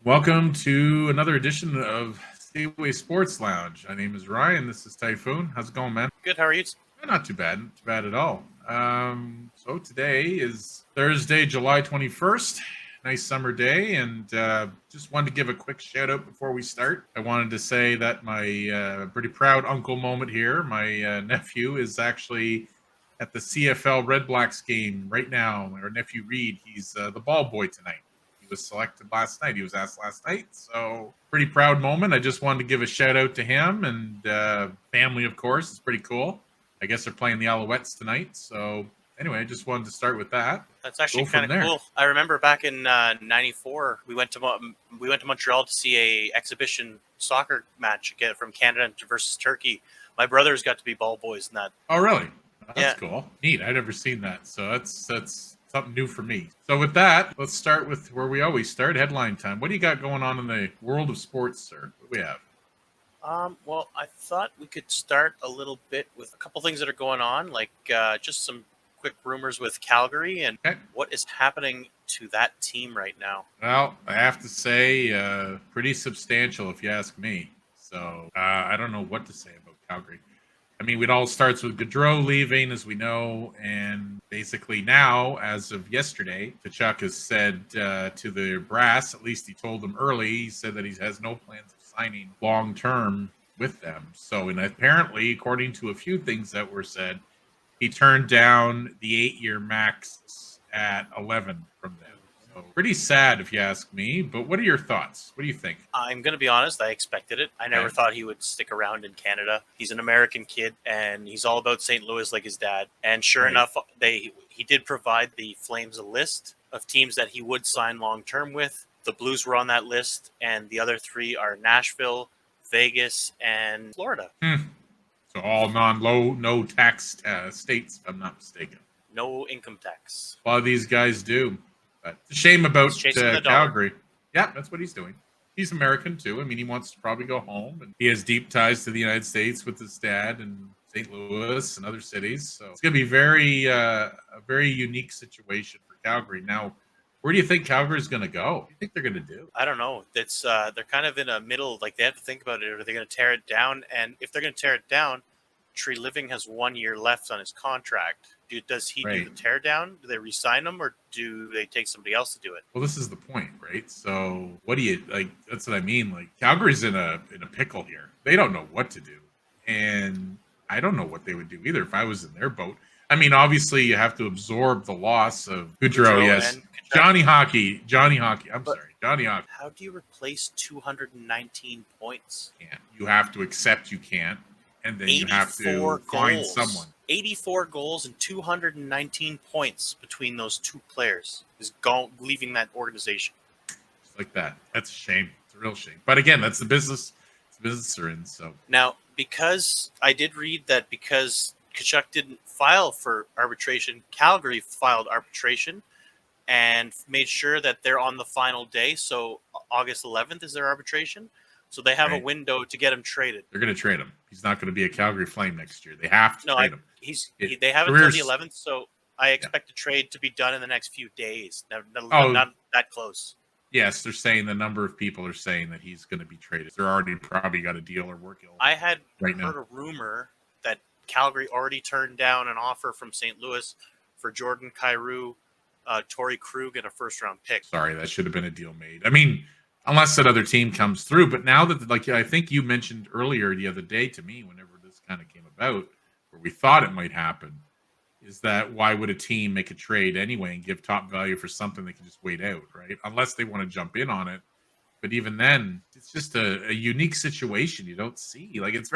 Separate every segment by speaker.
Speaker 1: Welcome to another edition of Seaway Sports Lounge. My name is Ryan. This is Tayfun. How's it going, man?
Speaker 2: Good. How are you?
Speaker 1: Not too bad. Not too bad at all. So today is Thursday, July 21st. Nice summer day, and just wanted to give a quick shout out before we start. I wanted to say that my pretty proud uncle moment here. My nephew is actually at the CFL Red Blacks game right now. Our nephew Reed, he's the ball boy tonight. He was selected last night. He was asked last night. So pretty proud moment. I just wanted to give a shout out to him and family, of course. It's pretty cool. I guess they're playing the Alouettes tonight. So anyway, I just wanted to start with that.
Speaker 2: That's actually kind of cool. I remember back in '94, we went to Montreal to see a exhibition soccer match again from Canada versus Turkey. My brothers got to be ball boys in that.
Speaker 1: Oh, really? That's cool. Neat. I'd never seen that. So that's something new for me. So with that, let's start with where we always start, headline time. What do you got going on in the world of sports, sir? What do we have?
Speaker 2: Well, I thought we could start a little bit with a couple things that are going on, like just some quick rumors with Calgary and what is happening to that team right now.
Speaker 1: Well, I have to say, pretty substantial if you ask me. So I don't know what to say about Calgary. I mean, it all starts with Gaudreau leaving, as we know, and basically now, as of yesterday, Tkachuk has said to the brass, at least he told them early, he said that he has no plans of signing long-term with them. So, and apparently, according to a few things that were said, he turned down the 8-year max at 11 from them. So pretty sad, if you ask me. But what are your thoughts? What do you think?
Speaker 2: I'm going to be honest. I expected it. I never thought he would stick around in Canada. He's an American kid, and he's all about St. Louis like his dad. And sure enough, he did provide the Flames a list of teams that he would sign long-term with. The Blues were on that list, and the other three are Nashville, Vegas, and Florida.
Speaker 1: So all no tax states, if I'm not mistaken.
Speaker 2: No income tax.
Speaker 1: A lot of these guys do. But it's a shame about Calgary. Yeah, that's what he's doing. He's American too. I mean, he wants to probably go home, and he has deep ties to the United States with his dad and St. Louis and other cities. So it's going to be a very unique situation for Calgary. Now, where do you think Calgary is going to go? What do you think they're going to do?
Speaker 2: I don't know. It's they're kind of in a middle. Like they have to think about it. Are they going to tear it down? And if they're going to tear it down, Tree Living has 1 year left on his contract. Does he do the tear down? Do they re-sign him, or do they take somebody else to do it?
Speaker 1: Well, this is the point, right? So what do you like? That's what I mean. Like Calgary's in a pickle here. They don't know what to do, and I don't know what they would do either if I was in their boat. I mean, obviously you have to absorb the loss of Gaudreau, yes, Johnny Hockey. Johnny Hockey.
Speaker 2: How do you replace 219 points?
Speaker 1: You have to accept you can't. And then you have to find someone.
Speaker 2: 84 goals and 219 points between those two players is leaving that organization.
Speaker 1: Just like that. That's a shame. It's a real shame. But again, that's the business. It's the business they're in. So
Speaker 2: now, because I did read that because Tkachuk didn't file for arbitration, Calgary filed arbitration and made sure that they're on the final day. So August 11th is their arbitration. So they have a window to get him traded.
Speaker 1: They're going to trade him. He's not going to be a Calgary Flame next year. They have to trade him.
Speaker 2: They have until the 11th, so I expect the trade to be done in the next few days. Not that close.
Speaker 1: Yes, they're saying the number of people are saying that he's going to be traded. They're already probably got a deal or working.
Speaker 2: I had heard a rumor that Calgary already turned down an offer from St. Louis for Jordan Kyrou, Torrey Krug, and a first-round pick.
Speaker 1: Sorry, that should have been a deal made. I mean, unless that other team comes through. But now that, like I think you mentioned earlier the other day to me, whenever this kind of came about, where we thought it might happen, is that why would a team make a trade anyway and give top value for something they can just wait out, right? Unless they want to jump in on it. But even then, it's just a unique situation you don't see. Like it's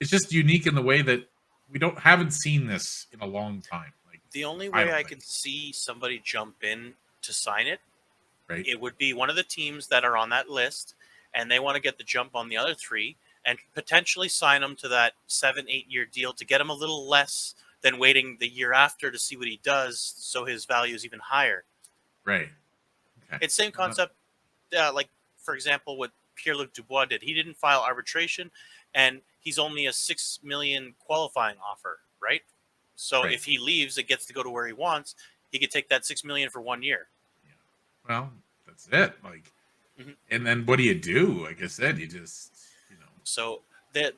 Speaker 1: just unique in the way that we haven't seen this in a long time. Like
Speaker 2: the only way I can see somebody jump in to sign it, it would be one of the teams that are on that list, and they want to get the jump on the other three and potentially sign him to that 7-8 year deal to get him a little less than waiting the year after to see what he does, so his value is even higher.
Speaker 1: Right.
Speaker 2: Okay. It's same concept, like for example, what Pierre-Luc Dubois did. He didn't file arbitration, and he's only a $6 million qualifying offer, right? So if he leaves, it gets to go to where he wants. He could take that $6 million for 1 year.
Speaker 1: Yeah. Well, that's it. Like And then what do you do? Like I said, you just,
Speaker 2: So they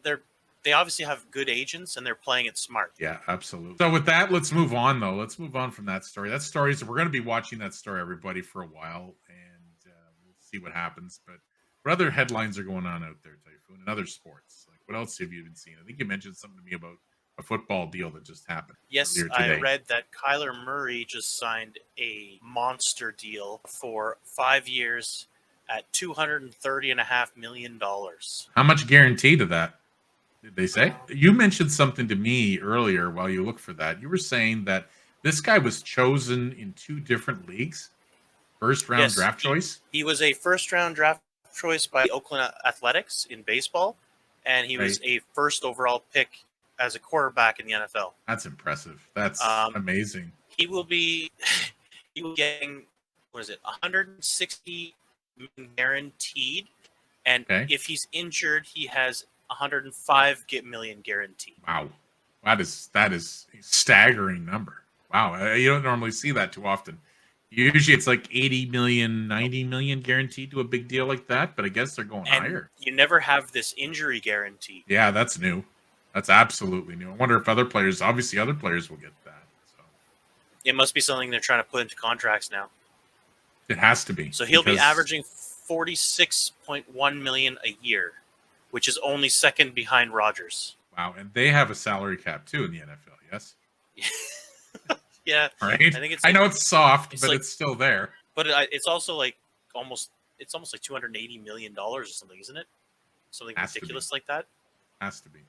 Speaker 2: obviously have good agents and they're playing it smart.
Speaker 1: Yeah, absolutely. So with that, let's move on, though. Let's move on from that story. That story, so we're going to be watching that story, everybody, for a while, and we'll see what happens. But what other headlines are going on out there, Tayfun, and other sports? Like, what else have you been seeing? I think you mentioned something to me about a football deal that just happened.
Speaker 2: Yes,
Speaker 1: earlier
Speaker 2: I
Speaker 1: today.
Speaker 2: read that Kyler Murray just signed a monster deal for 5 years at $230.5 million.
Speaker 1: How much guarantee to that? Did they say? You mentioned something to me earlier while you look for that. You were saying that this guy was chosen in 2 different leagues, first round
Speaker 2: Yes,
Speaker 1: draft choice.
Speaker 2: He was a first round draft choice by Oakland Athletics in baseball, and he was a first overall pick as a quarterback in the NFL.
Speaker 1: That's impressive. That's amazing.
Speaker 2: He will be getting, what is it, 160 million guaranteed, and if he's injured, he has 105 million guaranteed.
Speaker 1: Wow, that is a staggering number. Wow, you don't normally see that too often. Usually it's like 80 million, 90 million guaranteed to a big deal like that, but I guess they're going higher.
Speaker 2: You never have this injury guarantee.
Speaker 1: Yeah, that's new. That's absolutely new. I wonder if other players will get that. So
Speaker 2: it must be something they're trying to put into contracts now.
Speaker 1: It has to be.
Speaker 2: So he'll be averaging 46.1 million a year, which is only second behind Rodgers.
Speaker 1: Wow, and they have a salary cap too in the NFL, yes?
Speaker 2: Yeah.
Speaker 1: Right? I know it's soft, but it's still there.
Speaker 2: But it's also like almost like $280 million or something, isn't it? Something ridiculous like that.
Speaker 1: Has to be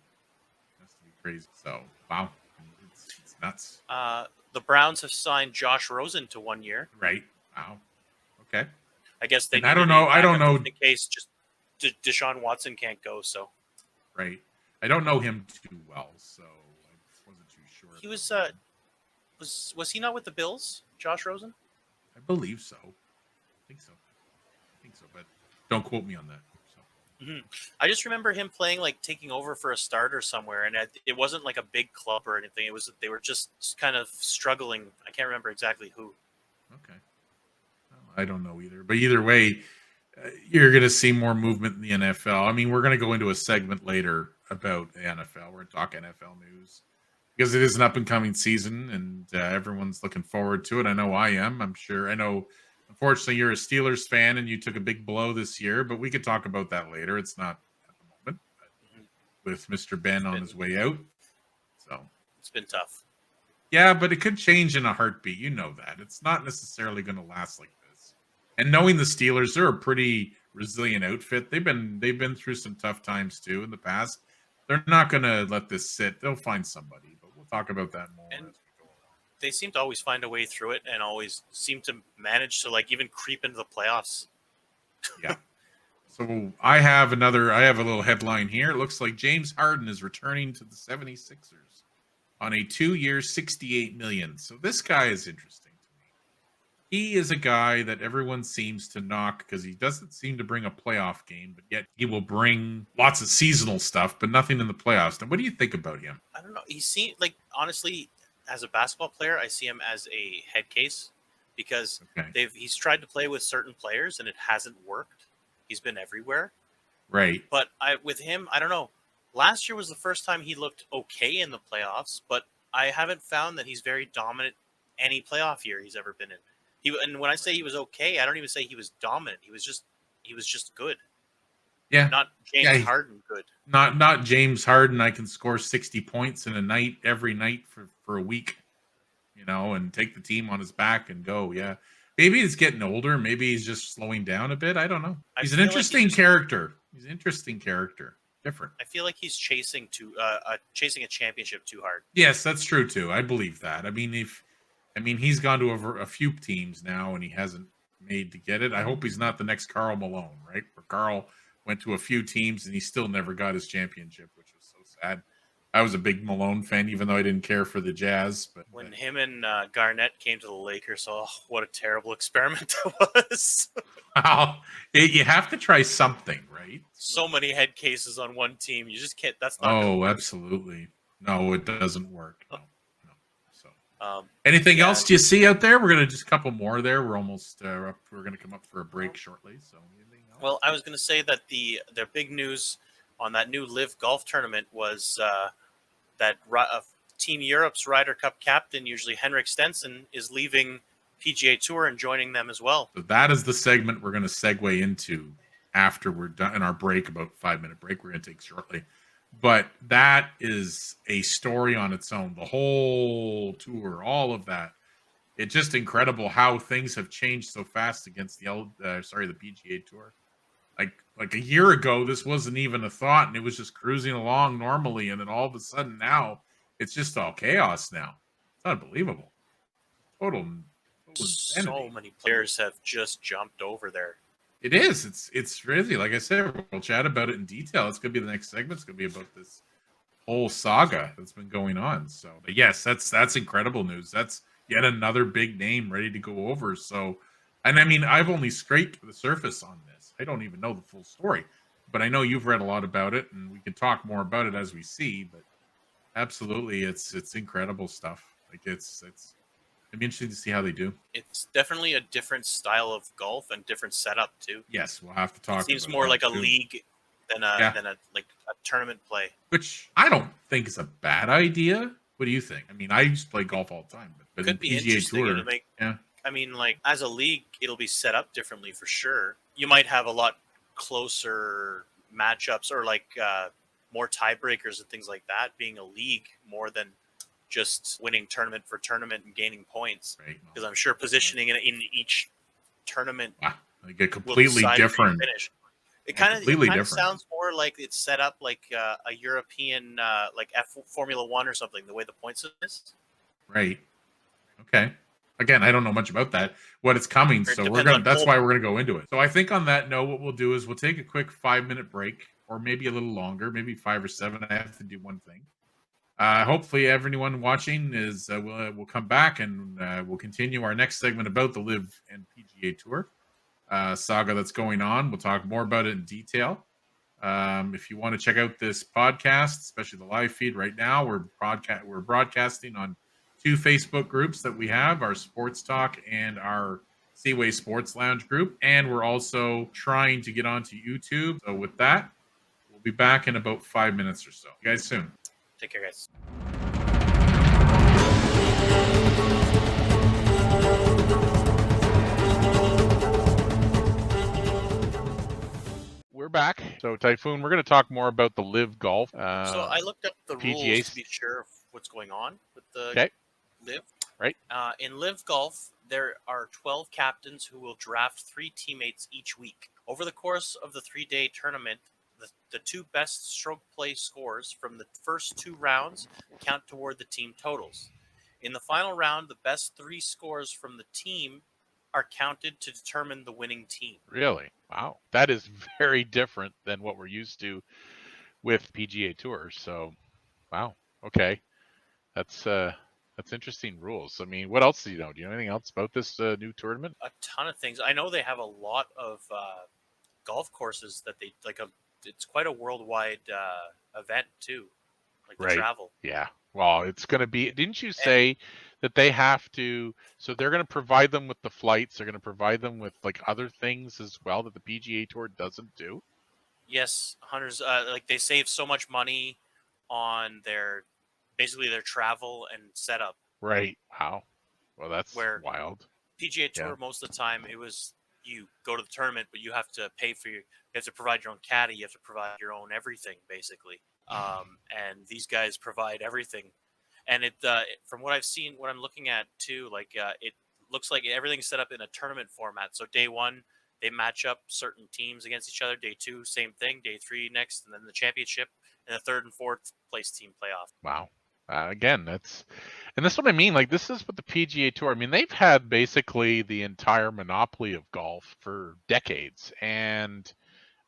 Speaker 1: crazy. So, wow. It's nuts.
Speaker 2: The Browns have signed Josh Rosen to 1 year.
Speaker 1: Right. Wow. Okay.
Speaker 2: I guess they.
Speaker 1: I don't know.
Speaker 2: In case just Deshaun Watson can't go, so.
Speaker 1: Right. I don't know him too well, so I wasn't too sure.
Speaker 2: He was he not with the Bills, Josh Rosen?
Speaker 1: I believe so. I think so, but don't quote me on that. So.
Speaker 2: Mm-hmm. I just remember him playing, like taking over for a starter somewhere, and it wasn't like a big club or anything. It was they were just kind of struggling. I can't remember exactly who.
Speaker 1: Okay. I don't know either, but either way, you're going to see more movement in the NFL. I mean, we're going to go into a segment later about the NFL. We're going to talk NFL news because it is an up and coming season, and everyone's looking forward to it. I know I am. I'm sure. I know. Unfortunately, you're a Steelers fan, and you took a big blow this year. But we could talk about that later. It's not at the moment. But with Mr. Ben on his way out, so
Speaker 2: it's been tough.
Speaker 1: Yeah, but it could change in a heartbeat. You know that it's not necessarily going to last like this. And knowing the Steelers, they're a pretty resilient outfit. They've been through some tough times too in the past. They're not going to let this sit. They'll find somebody, but we'll talk about that more as we go along.
Speaker 2: They seem to always find a way through it, and always seem to manage to like even creep into the playoffs.
Speaker 1: Yeah. So I have a little headline here. It looks like James Harden is returning to the 76ers on a 2-year, $68 million. So this guy is interesting to me. He is a guy that everyone seems to knock because he doesn't seem to bring a playoff game, but yet he will bring lots of seasonal stuff, but nothing in the playoffs. Now, what do you think about him?
Speaker 2: I don't know. He seems like, honestly, as a basketball player, I see him as a head case because he's tried to play with certain players and it hasn't worked. He's been everywhere.
Speaker 1: Right.
Speaker 2: But with him, I don't know. Last year was the first time he looked okay in the playoffs, but I haven't found that he's very dominant any playoff year he's ever been in. And when I say he was okay, I don't even say he was dominant. He was just good.
Speaker 1: Yeah.
Speaker 2: Not James Harden good.
Speaker 1: Not James Harden. I can score 60 points in a night every night for a week, and take the team on his back and go. Yeah. Maybe he's getting older. Maybe he's just slowing down a bit. I don't know. He's an interesting character. He's an interesting character. Different.
Speaker 2: I feel like he's chasing a championship too hard.
Speaker 1: Yes, that's true too. I believe that. I mean, he's gone to a few teams now and he hasn't made to get it. I hope he's not the next Karl Malone, right? Where Karl went to a few teams and he still never got his championship, which was so sad. I was a big Malone fan, even though I didn't care for the Jazz. But
Speaker 2: when him and Garnett came to the Lakers, what a terrible experiment that was.
Speaker 1: Wow, you have to try something, right?
Speaker 2: So many head cases on one team, you just can't. That's not.
Speaker 1: Oh, absolutely. No, it doesn't work. No. So, anything else do you see out there? We're gonna just a couple more there. We're almost up. We're gonna come up for a break shortly. So, anything
Speaker 2: Well, I was going to say that their big news on that new LIV golf tournament was that Team Europe's Ryder Cup captain, usually Henrik Stenson, is leaving PGA Tour and joining them as well.
Speaker 1: So that is the segment we're going to segue into after we're done in our break, about 5-minute break we're going to take shortly. But that is a story on its own. The whole tour, all of that. It's just incredible how things have changed so fast against the PGA Tour. Like a year ago, this wasn't even a thought, and it was just cruising along normally, and then all of a sudden now it's just all chaos. Now it's unbelievable. Total insanity.
Speaker 2: So many players have just jumped over there.
Speaker 1: It is. It's crazy. Like I said, we'll chat about it in detail. It's gonna be the next segment. It's gonna be about this whole saga that's been going on. So, but yes, that's incredible news. That's yet another big name ready to go over. So, and I mean, I've only scraped the surface on this. I don't even know the full story, but I know you've read a lot about it, and we can talk more about it as we see. But absolutely, it's incredible stuff. Like it's it'd be interesting to see how they do.
Speaker 2: It's definitely a different style of golf and different setup too.
Speaker 1: Yes, we'll have to talk.
Speaker 2: It seems more like a league than a tournament play.
Speaker 1: Which I don't think is a bad idea. What do you think? I mean, I used to play golf all the time, but
Speaker 2: Could be
Speaker 1: PGA
Speaker 2: interesting.
Speaker 1: Tour,
Speaker 2: yeah. I mean, like as a league, it'll be set up differently for sure. You might have a lot closer matchups or like more tiebreakers and things like that. Being a league more than just winning tournament for tournament and gaining points, right? Because I'm sure positioning in each tournament
Speaker 1: like a completely different
Speaker 2: finish. It kind of sounds more like it's set up like a European like Formula One or something. The way the points is.
Speaker 1: Right. Okay. Again, I don't know much about that. What it's coming, so we're gonna. That's why we're gonna go into it. So I think on that note, what we'll do is we'll take a quick 5-minute break, or maybe a little longer, maybe 5 or 7. I have to do one thing. Hopefully, everyone watching is will come back and we'll continue our next segment about the LIV and PGA Tour saga that's going on. We'll talk more about it in detail. If you want to check out this podcast, especially the live feed right now, we're broadcasting on 2 Facebook groups that we have: our Sports Talk and our Seaway Sports Lounge group, and we're also trying to get onto YouTube. So with that, we'll be back in about 5 minutes or so. You guys soon.
Speaker 2: Take care, guys.
Speaker 3: We're back. So, Tayfun, we're going to talk more about the LIV golf.
Speaker 2: So I looked up the
Speaker 3: PGA
Speaker 2: rules to be sure of what's going on with the LIV.
Speaker 3: Right.
Speaker 2: In LIV golf, there are 12 captains who will draft 3 teammates each week. Over the course of the 3-day tournament, the 2 best stroke play scores from the first 2 rounds count toward the team totals. In the final round, the best 3 scores from the team are counted to determine the winning team.
Speaker 3: Really? Wow. That is very different than what we're used to with PGA Tour. So, wow. Okay. That's interesting rules. I mean, what else do you know? Do you know anything else about this new tournament?
Speaker 2: A ton of things. I know they have a lot of golf courses that they like it's quite a worldwide event too, like the travel.
Speaker 3: Yeah. Well, it's going to be. Didn't you say that they have to? So they're going to provide them with the flights. They're going to provide them with like other things as well that the PGA Tour doesn't do.
Speaker 2: Yes, hunters. Like they save so much money on their travel and setup.
Speaker 3: Right. Wow. Well, that's wild.
Speaker 2: PGA Tour most of the time it was. You go to the tournament, but you have to pay for you have to provide your own caddy. You have to provide your own everything, basically. And these guys provide everything. And it, from what I've seen, what I'm looking at too, like it looks like everything's set up in a tournament format. So day 1, they match up certain teams against each other. Day 2, same thing. Day 3 next, and then the championship, and the 3rd and 4th place team playoff.
Speaker 3: Wow. Again, that's what I mean. Like, this is what the PGA Tour. I mean, they've had basically the entire monopoly of golf for decades, and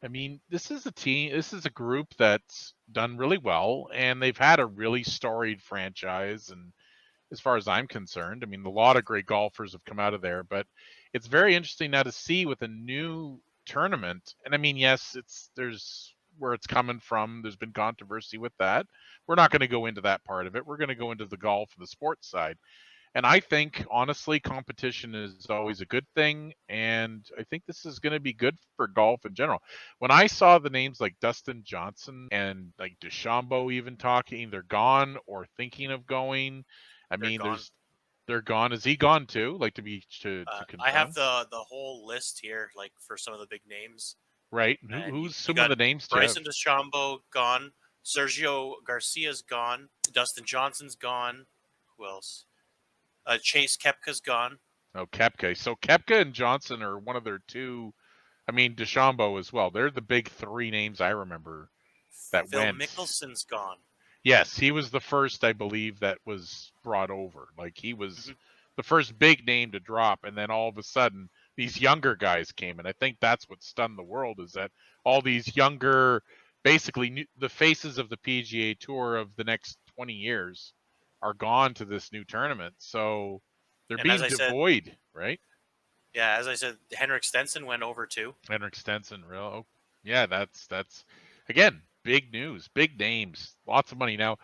Speaker 3: I mean, this is a team. This is a group that's done really well, and they've had a really storied franchise. And as far as I'm concerned, I mean, a lot of great golfers have come out of there. But it's very interesting now to see with a new tournament. And I mean, yes, there's where it's coming from. There's been controversy with that. We're not going to go into that part of it. We're going to go into the golf and the sports side. And I think, honestly, competition is always a good thing. And I think this is going to be good for golf in general. When I saw the names like Dustin Johnson and like DeChambeau even talking, they're gone or thinking of going. I
Speaker 2: They're
Speaker 3: mean,
Speaker 2: gone.
Speaker 3: they're gone. Is he gone too? Like to
Speaker 2: I have
Speaker 3: confirm?
Speaker 2: the whole list here, like for some of the big names.
Speaker 3: Right.
Speaker 2: And
Speaker 3: Who's
Speaker 2: you
Speaker 3: some of
Speaker 2: got
Speaker 3: the names do you have?
Speaker 2: Bryson DeChambeau gone. Sergio Garcia's gone. Dustin Johnson's gone. Who else? Chase Koepka's gone.
Speaker 3: Oh, Koepka. So Koepka and Johnson are one of their two. I mean, DeChambeau as well. They're the big three names I remember that
Speaker 2: Phil
Speaker 3: went.
Speaker 2: Mickelson's gone.
Speaker 3: Yes, he was the first, I believe, that was brought over. Like he was
Speaker 2: Mm-hmm.
Speaker 3: the first big name to drop, and then all of a sudden these younger guys came, and I think that's what stunned the world is that all these younger, basically the faces of the PGA Tour of the next 20 years are gone to this new tournament. So they're
Speaker 2: And as
Speaker 3: being
Speaker 2: I said,
Speaker 3: devoid, right?
Speaker 2: yeah, as I said, Henrik Stenson went over too.
Speaker 3: Henrik Stenson, real. Oh, yeah, that's again big news, big names, lots of money. Now,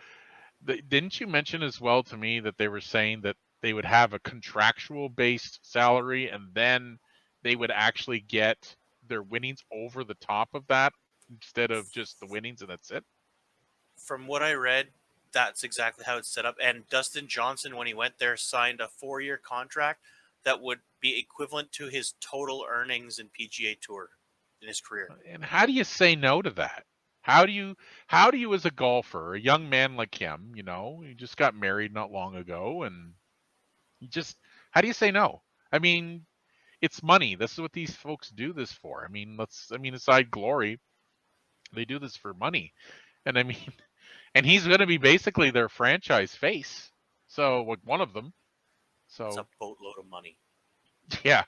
Speaker 3: didn't you mention as well to me that they were saying that they would have a contractual based salary and then they would actually get their winnings over the top of that instead of just the winnings and that's it?
Speaker 2: From what I read, that's exactly how it's set up. And Dustin Johnson, when he went there, signed a 4-year contract that would be equivalent to his total earnings in PGA Tour in his career.
Speaker 3: And how do you say no to that? How do you as a golfer, a young man like him, you just got married not long ago and you just how do you say no? I mean, it's money. This is what these folks do this for. I mean, aside glory, they do this for money. And I mean, and he's going to be basically their franchise face. So, like one of them.
Speaker 2: It's a
Speaker 3: So,
Speaker 2: boatload of money.
Speaker 3: yeah.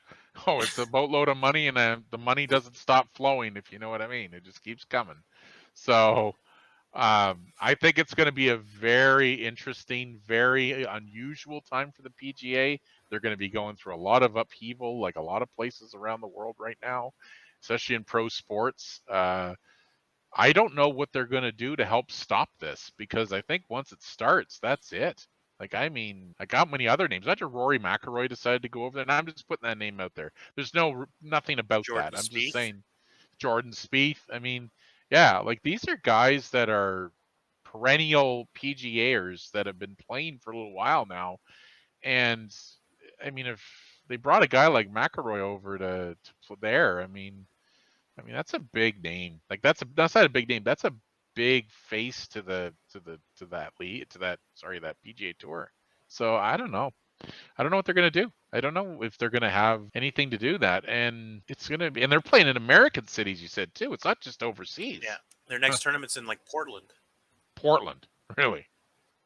Speaker 3: Oh, it's a boatload of money, and the money doesn't stop flowing, if you know what I mean. It just keeps coming. So, I think it's going to be a very interesting, very unusual time for the PGA. They're going to be going through a lot of upheaval, like a lot of places around the world right now, especially in pro sports. I don't know what they're going to do to help stop this because I think once it starts, that's it. Like, I mean, I got many other names. Imagine Rory McIlroy decided to go over there, and I'm just putting that name out there. There's nothing about
Speaker 2: Jordan
Speaker 3: that. I'm just
Speaker 2: Spieth.
Speaker 3: saying Jordan Spieth. I mean, yeah, like these are guys that are perennial PGAers that have been playing for a little while now. And I mean, if they brought a guy like McIlroy over to there, I mean, that's a big name. Like that's not a big name. That's a big face to that lead to that that PGA Tour. So I don't know. I don't know what they're gonna do. I don't know if they're gonna have anything to do that. And it's gonna be and they're playing in American cities, you said too. It's not just overseas.
Speaker 2: Yeah. Their next tournament's in like Portland.
Speaker 3: Portland, really.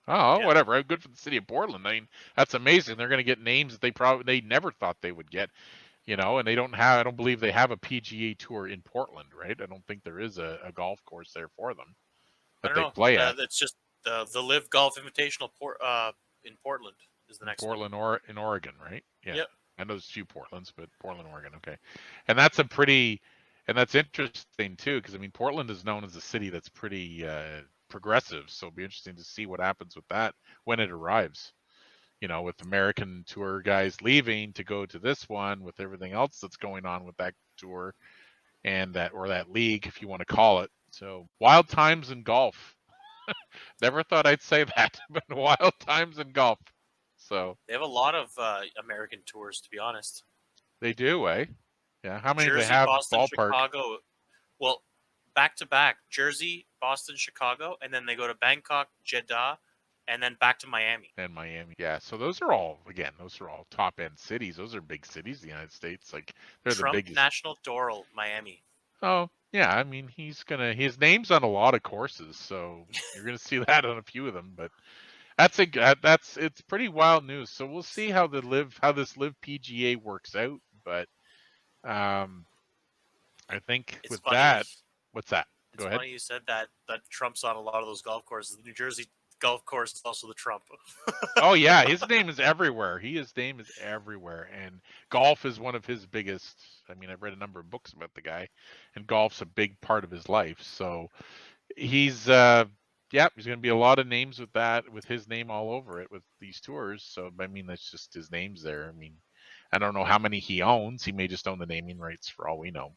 Speaker 3: Oh,
Speaker 2: Yeah.
Speaker 3: whatever. Good for the city of Portland. I mean, that's amazing. They're gonna get names that they never thought they would get. And I don't believe they have a PGA Tour in Portland, right? I don't think there is a golf course there for them
Speaker 2: I
Speaker 3: that
Speaker 2: don't
Speaker 3: they
Speaker 2: know.
Speaker 3: play at.
Speaker 2: That's just the Live Golf Invitational in Portland is the next
Speaker 3: Portland or in Oregon, right? Yeah.
Speaker 2: Yep.
Speaker 3: I know there's a few Portlands, but Portland, Oregon, okay. And that's interesting too, because I mean Portland is known as a city that's pretty progressive, so it'll be interesting to see what happens with that when it arrives. With American tour guys leaving to go to this one, with everything else that's going on with that tour and that league, if you want to call it. So wild times in golf. Never thought I'd say that, but wild times in golf. So
Speaker 2: They have a lot of American tours, to be honest.
Speaker 3: they do, eh? Yeah. How many do they
Speaker 2: Jersey,
Speaker 3: have?
Speaker 2: Boston,
Speaker 3: Ballpark.
Speaker 2: Chicago. Well, back to back, Jersey, Boston, Chicago, and then they go to Bangkok, Jeddah, and then back to Miami.
Speaker 3: And Miami. Yeah. So those are all top end cities. Those are big cities in the United States. Like they're
Speaker 2: Trump
Speaker 3: the biggest.
Speaker 2: National Doral, Miami.
Speaker 3: Oh, yeah. I mean, his name's on a lot of courses, so you're gonna see that on a few of them. But it's pretty wild news. So we'll see how this LIV PGA works out. But I think
Speaker 2: It's
Speaker 3: with
Speaker 2: funny.
Speaker 3: that, what's that?
Speaker 2: It's
Speaker 3: Go ahead.
Speaker 2: funny you said that Trump's on a lot of those golf courses. The New Jersey golf course is also the Trump.
Speaker 3: Oh yeah, his name is everywhere. His name is everywhere, and golf is one of his biggest. I mean, I've read a number of books about the guy, and golf's a big part of his life. So he's yeah, there's going to be a lot of names with that, with his name all over it with these tours. So, I mean, that's just his name's there. I mean, I don't know how many he owns. He may just own the naming rights for all we know.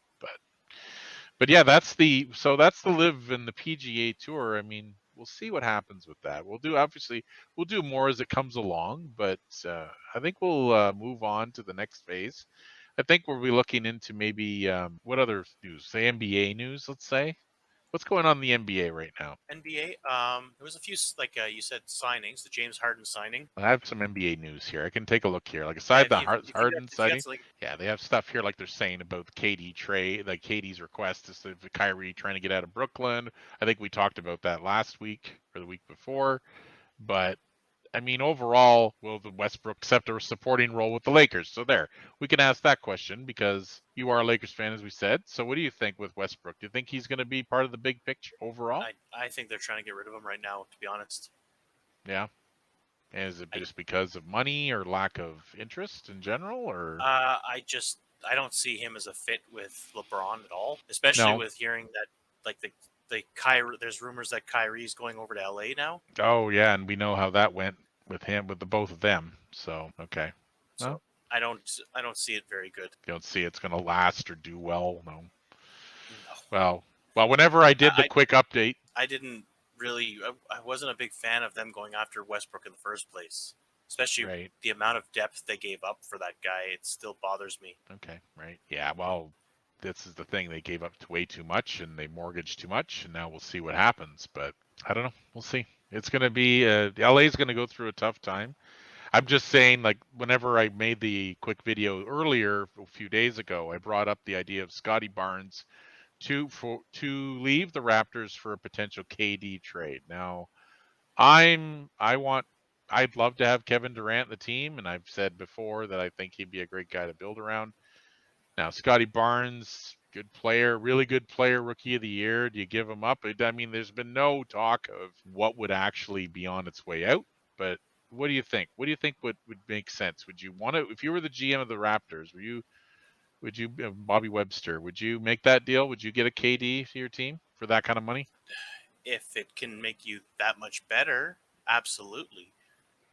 Speaker 3: But yeah, that's the LIV and the PGA Tour. I mean, we'll see what happens with that. We'll do more as it comes along, but I think we'll move on to the next phase. I think we'll be looking into maybe what other news? The NBA news, let's say. What's going on in the NBA right now?
Speaker 2: NBA. There was a few you said signings. The James Harden signing.
Speaker 3: I have some NBA news here. I can take a look here. Like
Speaker 2: Yeah,
Speaker 3: aside the
Speaker 2: if you
Speaker 3: Harden
Speaker 2: got
Speaker 3: signing,
Speaker 2: something,
Speaker 3: yeah, they have stuff here like they're saying about the KD trade, like KD's request is the Kyrie trying to get out of Brooklyn. I think we talked about that last week or the week before. But I mean, overall, will the Westbrook accept a supporting role with the Lakers? So there, we can ask that question because you are a Lakers fan, as we said. So what do you think with Westbrook? Do you think he's going to be part of the big picture overall?
Speaker 2: I think they're trying to get rid of him right now. To be honest.
Speaker 3: Yeah. And is it
Speaker 2: I
Speaker 3: just because of money or lack of interest in general, or
Speaker 2: I don't see him as a fit with LeBron at all, especially
Speaker 3: no?
Speaker 2: with hearing that like the Kyrie. There's rumors that Kyrie's going over to LA now.
Speaker 3: Oh yeah, and we know how that went with him, with the both of them. So okay,
Speaker 2: So
Speaker 3: well,
Speaker 2: I don't see it very good.
Speaker 3: you don't see it's going to last or do well. No.
Speaker 2: No,
Speaker 3: Well, whenever I did the
Speaker 2: I
Speaker 3: quick update,
Speaker 2: I didn't really. I wasn't a big fan of them going after Westbrook in the first place, especially
Speaker 3: right?
Speaker 2: the amount of depth they gave up for that guy. It still bothers me.
Speaker 3: Okay, right. Yeah, well, this is the thing. They gave up way too much and they mortgaged too much, and now we'll see what happens. But I don't know. We'll see. It's going to be LA's going to go through a tough time. I'm just saying, like, whenever I made the quick video earlier a few days ago, I brought up the idea of Scotty Barnes to leave the Raptors for a potential KD trade. Now, I want I'd love to have Kevin Durant in the team, and I've said before that I think he'd be a great guy to build around. Now, Scotty Barnes, good player, really good player, rookie of the year. Do you give him up? I mean, there's been no talk of what would actually be on its way out, but what do you think? What do you think would make sense? Would you want to, if you were the GM of the Raptors, would you, Bobby Webster, would you make that deal? Would you get a KD for your team for that kind of money?
Speaker 2: If it can make you that much better, absolutely.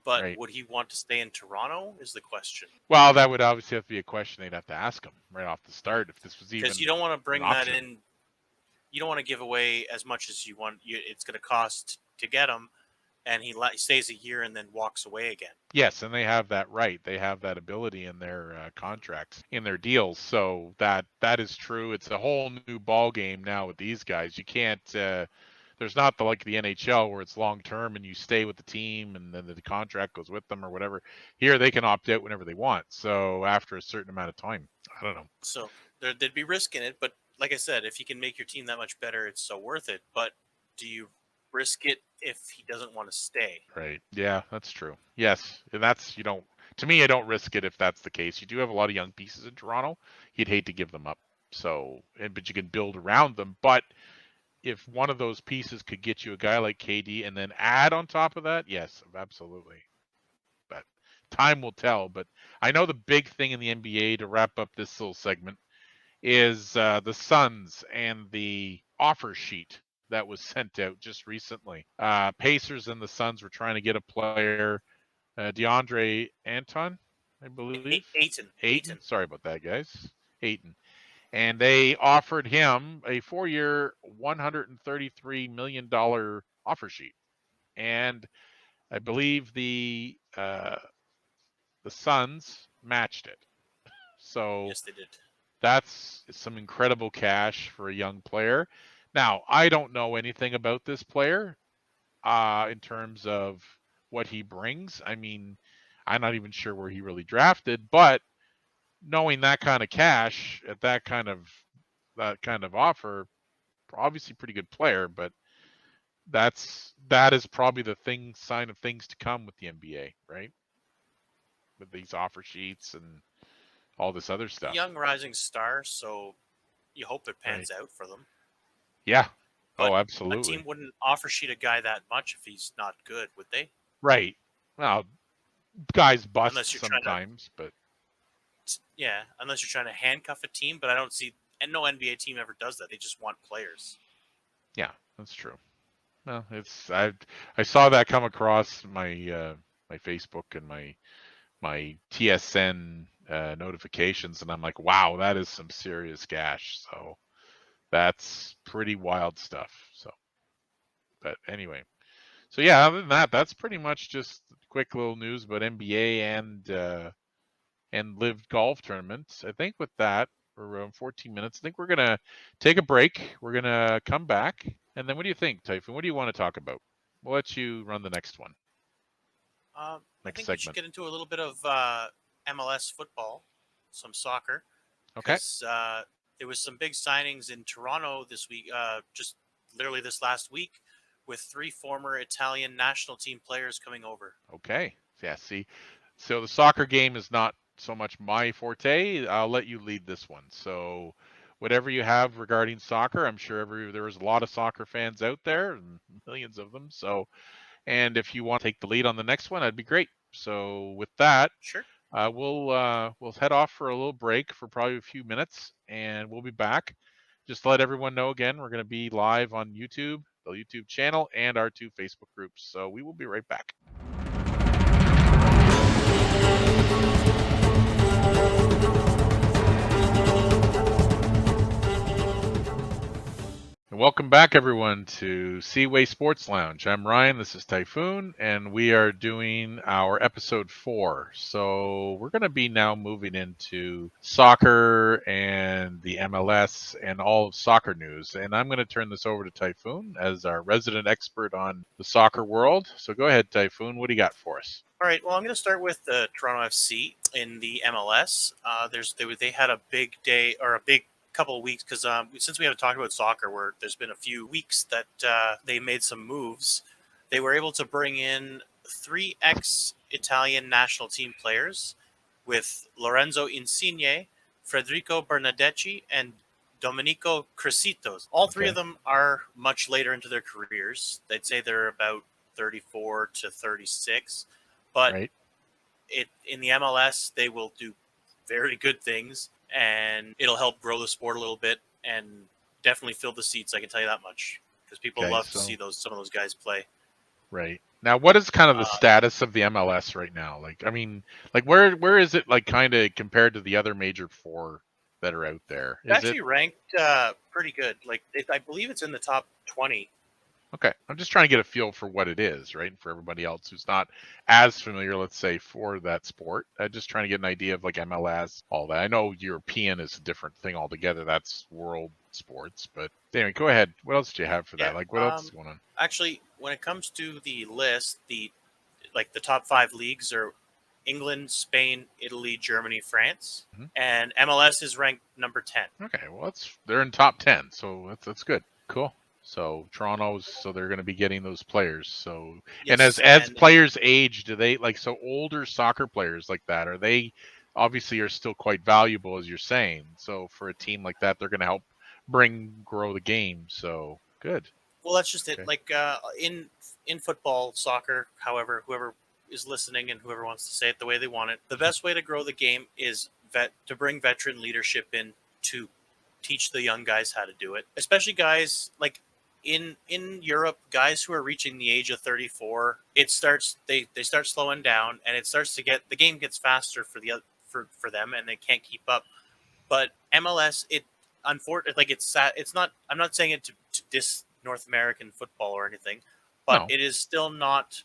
Speaker 2: But
Speaker 3: Right.
Speaker 2: would he want to stay in Toronto? Is the question.
Speaker 3: Well, that would obviously have to be a question they'd have to ask him right off the start if this was even
Speaker 2: Because you don't want to
Speaker 3: an
Speaker 2: bring that
Speaker 3: option.
Speaker 2: in. You don't want to give away as much as you want. It's going to cost to get him, and he stays a year and then walks away again.
Speaker 3: Yes, and they have that right. They have that ability in their contracts, in their deals. So that is true. It's a whole new ball game now with these guys. You can't. There's not like the NHL where it's long term and you stay with the team and then the contract goes with them or whatever. Here they can opt out whenever they want. So after a certain amount of time, I don't know.
Speaker 2: So there'd be risk in it, but like I said, if you can make your team that much better, it's so worth it. But do you risk it if he doesn't want to stay?
Speaker 3: Right. Yeah, that's true. Yes, and that's you don't. To me, I don't risk it if that's the case. You do have a lot of young pieces in Toronto. You'd hate to give them up. So, but you can build around them. But if one of those pieces could get you a guy like KD and then add on top of that, yes, absolutely. But time will tell. But I know the big thing in the NBA to wrap up this little segment is the Suns and the offer sheet that was sent out just recently. Pacers and the Suns were trying to get a player, DeAndre Anton, I believe.
Speaker 2: Aiton.
Speaker 3: Sorry about that, guys. Aiton. And they offered him a 4-year, $133 million offer sheet. And I believe the Suns matched it. So
Speaker 2: Yes, they did.
Speaker 3: that's some incredible cash for a young player. Now, I don't know anything about this player in terms of what he brings. I mean, I'm not even sure where he really drafted, but knowing that kind of cash at that kind of offer, obviously pretty good player, but that is probably the sign of things to come with the NBA, right? With these offer sheets and all this other stuff.
Speaker 2: Young rising star, so you hope it
Speaker 3: Right.
Speaker 2: pans out for them.
Speaker 3: Yeah.
Speaker 2: But
Speaker 3: Oh,
Speaker 2: a
Speaker 3: absolutely.
Speaker 2: team wouldn't offer sheet a guy that much if he's not good, would they?
Speaker 3: Right. Well, guys bust
Speaker 2: Unless you're
Speaker 3: sometimes, but
Speaker 2: unless you're trying to handcuff a team. But I don't see, and no NBA team ever does that. They just want players.
Speaker 3: yeah, that's true. Well, I saw that come across my my Facebook and my TSN notifications, and I'm like, wow, that is some serious gash. So that's pretty wild stuff. So, but anyway, so yeah, other than that, that's pretty much just quick little news about NBA and LIV golf tournaments. I think with that, we're around 14 minutes. I think we're gonna take a break. We're gonna come back, and then what do you think, Tayfun? What do you want to talk about? We'll let you run the next one,
Speaker 2: I
Speaker 3: next
Speaker 2: think we should
Speaker 3: segment.
Speaker 2: get into a little bit of MLS football, some soccer,
Speaker 3: Okay.
Speaker 2: because there was some big signings in Toronto this week, just literally this last week, with 3 former Italian national team players coming over.
Speaker 3: Okay. Yeah. See, so the soccer game is not so much my forte. I'll let you lead this one. So, whatever you have regarding soccer, I'm sure there was a lot of soccer fans out there, and millions of them. So, and if you want to take the lead on the next one, that'd be great. So, with that,
Speaker 2: Sure.
Speaker 3: we'll head off for a little break for probably a few minutes, and we'll be back. Just to let everyone know again, we're going to be live on YouTube, the YouTube channel, and our 2 Facebook groups. So we will be right back. And welcome back, everyone, to Seaway Sports Lounge. I'm Ryan, this is Tayfun, and we are doing our episode 4. So we're going to be now moving into soccer and the MLS and all of soccer news. And I'm going to turn this over to Tayfun as our resident expert on the soccer world. So go ahead, Tayfun. What do you got for us?
Speaker 2: All right. Well, I'm going to start with the Toronto FC in the MLS. They had a big day, or a big couple of weeks, because since we haven't talked about soccer, where there's been a few weeks that they made some moves. They were able to bring in 3 ex-Italian national team players with Lorenzo Insigne, Federico Bernardeschi, and Domenico Cresitos. All 3 of them are much later into their careers. They'd say they're about 34 to 36. But
Speaker 3: Right.
Speaker 2: In the MLS, they will do very good things, and it'll help grow the sport a little bit and definitely fill the seats. I can tell you that much, because people love to see some of those guys play.
Speaker 3: Right. Now, what is kind of the status of the MLS right now? Like, I mean, like where is it, like, kind of compared to the other major 4 that are out there?
Speaker 2: It's actually ranked pretty good. Like, I believe it's in the top 20.
Speaker 3: Okay, I'm just trying to get a feel for what it is, right? For everybody else who's not as familiar, let's say, for that sport. I'm just trying to get an idea of like MLS, all that. I know European is a different thing altogether. That's world sports. But anyway, go ahead. What else do you have for that? Like, what else is going on?
Speaker 2: Actually, when it comes to the list, the top 5 leagues are England, Spain, Italy, Germany, France, and MLS is ranked number 10.
Speaker 3: Okay, well, they're in top 10, so that's good. Cool. So so they're going to be getting those players. So, yes, and as players age, do they, like, so older soccer players like that, are they obviously are still quite valuable, as you're saying? So for a team like that, they're going to help grow the game. So good.
Speaker 2: Well, that's just it. Like in football, soccer, however, whoever is listening and whoever wants to say it the way they want it, the best way to grow the game is to bring veteran leadership in to teach the young guys how to do it, especially guys like in Europe, guys who are reaching the age of 34. They start slowing down, and it starts to the game gets faster for them, and they can't keep up. But MLS, unfortunately, like, it's sad. It's not. I'm not saying it to diss North American football or anything, but It is still not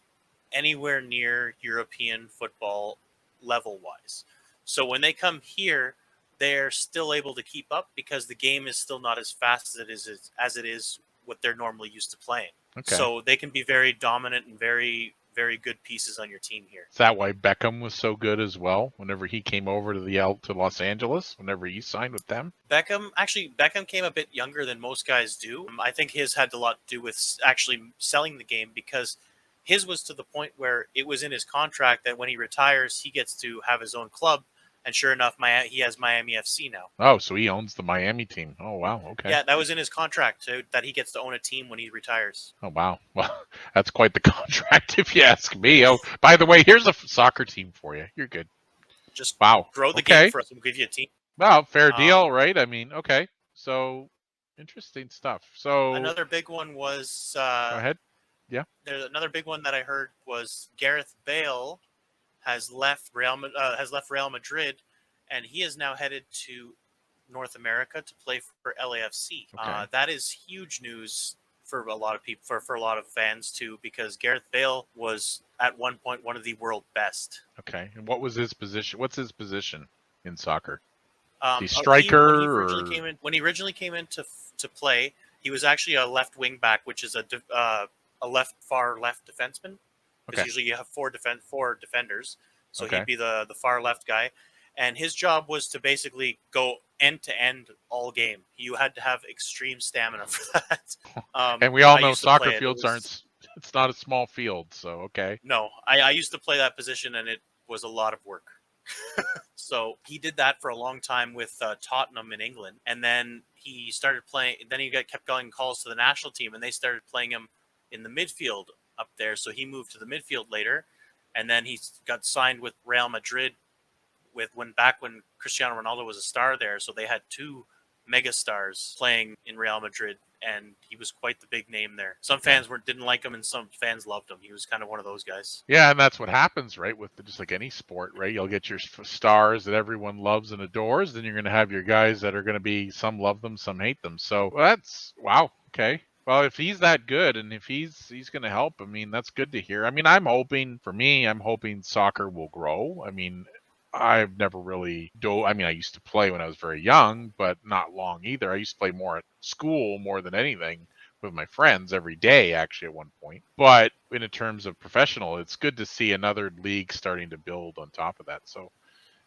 Speaker 2: anywhere near European football level wise. So when they come here, they're still able to keep up because the game is still not as fast as it is what they're normally used to playing. Okay. So they can be very dominant and very, very good pieces on your team here.
Speaker 3: Is that why Beckham was so good as well? Whenever he came over to Los Angeles, whenever he signed with them,
Speaker 2: Beckham came a bit younger than most guys do. I think his had a lot to do with actually selling the game, because his was to the point where it was in his contract that when he retires, he gets to have his own club. And sure enough, he has Miami FC now.
Speaker 3: Oh, so he owns the Miami team. Oh, wow. Okay.
Speaker 2: Yeah, that was in his contract, too, that he gets to own a team when he retires.
Speaker 3: Oh, wow. Well, that's quite the contract, if you ask me. Oh, by the way, here's a soccer team for you. You're good.
Speaker 2: Just grow the game for us. We'll give you a team.
Speaker 3: Well, fair deal, right? I mean, okay. So Interesting stuff. So
Speaker 2: Another big one was
Speaker 3: go ahead. Yeah.
Speaker 2: there's another big one that I heard was Gareth Bale has left Real Madrid, and he is now headed to North America to play for LAFC.
Speaker 3: Okay.
Speaker 2: That is huge news for a lot of people, for a lot of fans too, because Gareth Bale was at one point one of the world best.
Speaker 3: Okay. And what was his position? What's his position in soccer? The
Speaker 2: When he
Speaker 3: striker
Speaker 2: originally
Speaker 3: or
Speaker 2: came in, to play, he was actually a left wing back, which is a far left defenseman. Because
Speaker 3: okay.
Speaker 2: usually you have four defenders, so
Speaker 3: Okay.
Speaker 2: he'd be the far left guy, and his job was to basically go end to end all game. You had to have extreme stamina for that.
Speaker 3: And we all
Speaker 2: I
Speaker 3: know
Speaker 2: used to play
Speaker 3: soccer
Speaker 2: it.
Speaker 3: fields aren't. It's not a small field, so okay.
Speaker 2: No, I used to play that position, and it was a lot of work. So he did that for a long time with Tottenham in England, and then he started playing. Then he kept getting calls to the national team, and they started playing him in the midfield up there. So he moved to the midfield later, and then he got signed with Real Madrid when Cristiano Ronaldo was a star there. So they had two mega stars playing in Real Madrid, and he was quite the big name there. Some fans didn't like him, and some fans loved him. He was kind of one of those guys.
Speaker 3: Yeah, and that's what happens, right? With just like any sport, right? You'll get your stars that everyone loves and adores, then you're going to have your guys that are going to be some love them, some hate them. So that's wow. Okay. Well, if he's that good and if he's going to help, I mean, that's good to hear. I mean, I'm hoping soccer will grow. I mean, I've never really I mean, I used to play when I was very young, but not long either. I used to play more at school more than anything with my friends every day, actually, at one point. But in terms of professional, it's good to see another league starting to build on top of that. So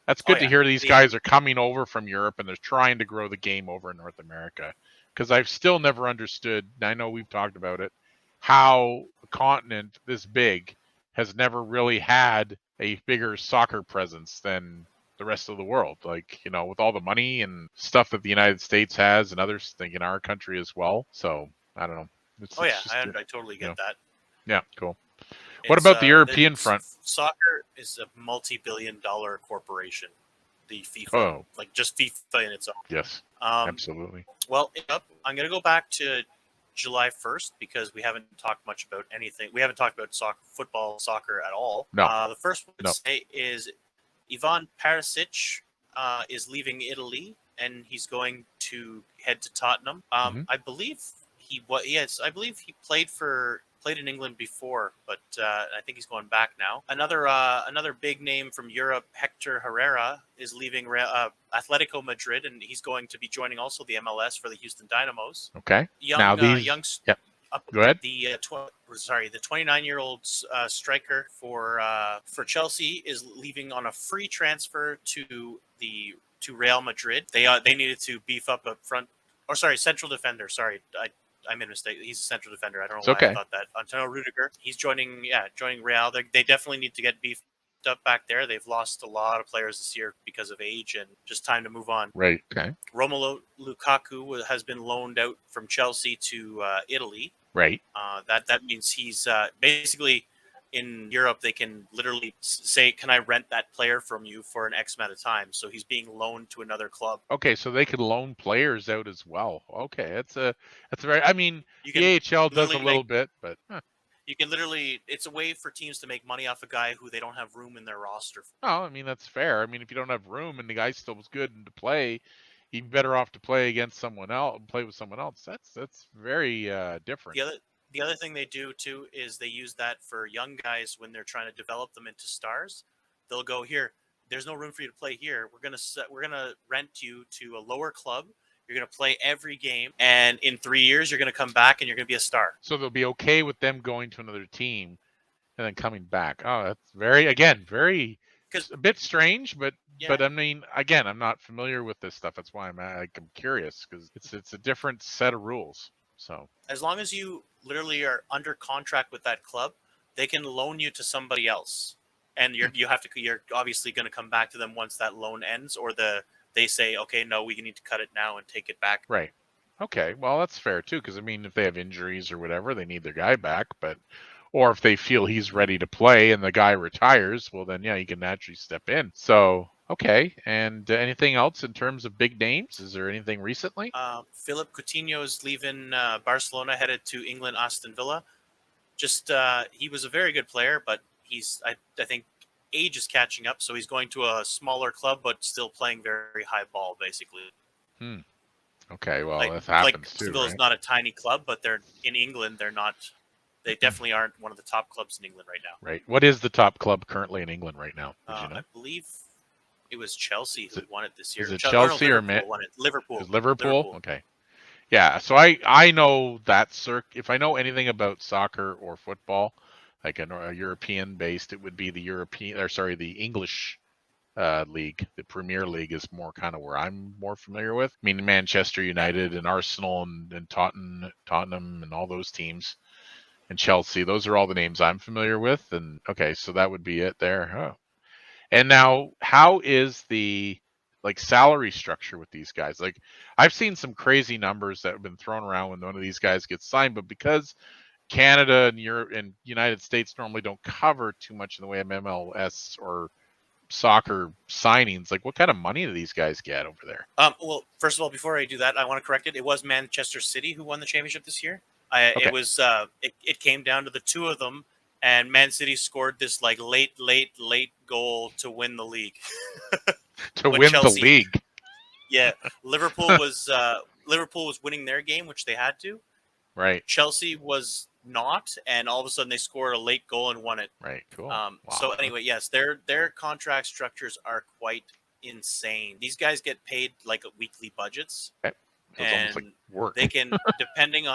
Speaker 3: that's good to hear these guys are coming over from Europe and they're trying to grow the game over in North America. Because I've still never understood, and I know we've talked about it, how a continent this big has never really had a bigger soccer presence than the rest of the world. Like, you know, with all the money and stuff that the United States has and others think in our country as well. So I don't know.
Speaker 2: I totally get that.
Speaker 3: Yeah, cool. What about the European front?
Speaker 2: Soccer is a multi-billion-dollar corporation. The FIFA,
Speaker 3: Oh,
Speaker 2: like just FIFA in its own.
Speaker 3: yes, absolutely.
Speaker 2: Well, I'm going to go back to July 1st because we haven't talked much about anything. We haven't talked about soccer at all.
Speaker 3: No.
Speaker 2: The first one to say is Ivan Perisic is leaving Italy and he's going to head to Tottenham. I believe he played in England before, but I think he's going back now. Another big name from Europe, Hector Herrera, is leaving Atletico Madrid, and he's going to be joining also the MLS for the Houston Dynamos.
Speaker 3: Okay. Go ahead.
Speaker 2: The 29-year-old striker for Chelsea is leaving on a free transfer to Real Madrid. They needed to beef up front. Or central defender. Sorry, I made a mistake. He's a central defender. I don't know why I thought that. Antonio Rudiger. He's joining Real. They definitely need to get beefed up back there. They've lost a lot of players this year because of age and just time to move on.
Speaker 3: Right. Okay.
Speaker 2: Romelu Lukaku has been loaned out from Chelsea to Italy.
Speaker 3: Right.
Speaker 2: That means he's basically in Europe. They can literally say, "Can I rent that player from you for an X amount of time?" So he's being loaned to another club.
Speaker 3: Okay, so they could loan players out as well. Okay, that's very. I mean, the AHL does a little bit, but
Speaker 2: you can literally. It's a way for teams to make money off a guy who they don't have room in their roster for.
Speaker 3: Oh, I mean that's fair. I mean, if you don't have room and the guy still was good to play, you'd be better off to play against someone else, play with someone else. That's very different.
Speaker 2: The other thing they do too is they use that for young guys when they're trying to develop them into stars. They'll go, here, there's no room for you to play here. We're gonna rent you to a lower club. You're gonna play every game, and in 3 years you're gonna come back and you're gonna be a star.
Speaker 3: So they'll be okay with them going to another team and then coming back. Oh, that's very a bit strange, but I mean, again, I'm not familiar with this stuff. That's why I'm curious because it's a different set of rules. So
Speaker 2: as long as you literally are under contract with that club, they can loan you to somebody else, and you're obviously going to come back to them once that loan ends, or they say, okay, no, we need to cut it now and take it back.
Speaker 3: Right. Okay. Well, that's fair too, because I mean, if they have injuries or whatever, they need their guy back, or if they feel he's ready to play and the guy retires, well then, yeah, he can naturally step in. So Okay. And anything else in terms of big names? Is there anything recently?
Speaker 2: Philip Coutinho is leaving Barcelona, headed to England, Aston Villa. Just he was a very good player, but I think age is catching up, so he's going to a smaller club, but still playing very high ball, basically.
Speaker 3: Hmm. Okay. Well,
Speaker 2: Like
Speaker 3: that
Speaker 2: like
Speaker 3: happens
Speaker 2: Aston
Speaker 3: too,
Speaker 2: Villa is
Speaker 3: right?
Speaker 2: not a tiny club, but they're in England. They're not. They definitely aren't one of the top clubs in England right now.
Speaker 3: Right. What is the top club currently in England right now? Would you
Speaker 2: I
Speaker 3: know?
Speaker 2: believe it was Chelsea
Speaker 3: Is
Speaker 2: who
Speaker 3: it
Speaker 2: won it this
Speaker 3: is
Speaker 2: year.
Speaker 3: it
Speaker 2: Or no,
Speaker 3: Chelsea or
Speaker 2: Liverpool won it. Liverpool.
Speaker 3: is Liverpool?
Speaker 2: Liverpool.
Speaker 3: Okay. Yeah, so I know that if I know anything about soccer or football, like a European based, it would be the English league. The Premier League is more kind of where I'm more familiar with. I mean, Manchester
Speaker 2: Yeah.
Speaker 3: United and Arsenal and Tottenham and all those teams and Chelsea. Those are all the names I'm familiar with. And okay, so that would be it there. Oh. And now, how is the like salary structure with these guys? Like, I've seen some crazy numbers that have been thrown around when one of these guys gets signed, but because Canada and Europe and United States normally don't cover too much in the way of MLS or soccer signings, like what kind of money do these guys get over there?
Speaker 2: Well, first of all, before I do that, I want to correct it. It was Manchester City who won the championship this year.
Speaker 3: Okay,
Speaker 2: It was it came down to the two of them, and Man City scored this like late goal to win the league.
Speaker 3: to
Speaker 2: But
Speaker 3: win the
Speaker 2: Chelsea,
Speaker 3: league,
Speaker 2: yeah, Liverpool was winning their game, which they had to.
Speaker 3: right?
Speaker 2: Chelsea was not, and all of a sudden they scored a late goal and won it.
Speaker 3: Right, cool.
Speaker 2: So
Speaker 3: Wow,
Speaker 2: anyway, yes, their contract structures are quite insane. These guys get paid like weekly budgets,
Speaker 3: okay. So it's almost like
Speaker 2: and
Speaker 3: work.
Speaker 2: they can depending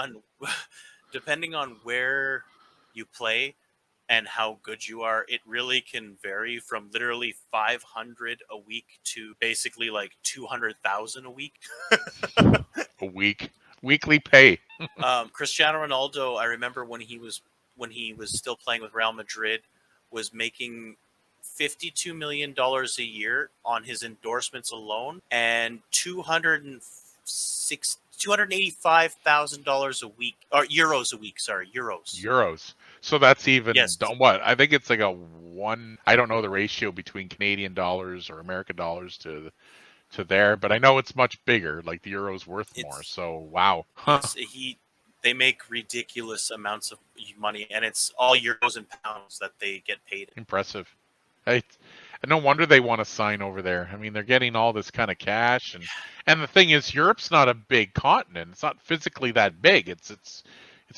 Speaker 2: on where you play and how good you are, it really can vary from literally 500 a week to basically like 200,000 a week.
Speaker 3: A weekly pay.
Speaker 2: Cristiano Ronaldo, I remember when he was still playing with Real Madrid, was making $52 million a year on his endorsements alone, and $285,000 a week, or euros a week. Sorry, euros.
Speaker 3: Euros. So that's even
Speaker 2: Yes,
Speaker 3: what? I think it's like a one. I don't know the ratio between Canadian dollars or American dollars to there, but I know it's much bigger. Like the euro's worth more.
Speaker 2: it's
Speaker 3: So wow, huh?
Speaker 2: yes. They make ridiculous amounts of money, and it's all euros and pounds that they get paid.
Speaker 3: Impressive. I, no wonder they want to sign over there. I mean, they're getting all this kind of cash, and the thing is, Europe's not a big continent. It's not physically that big. It's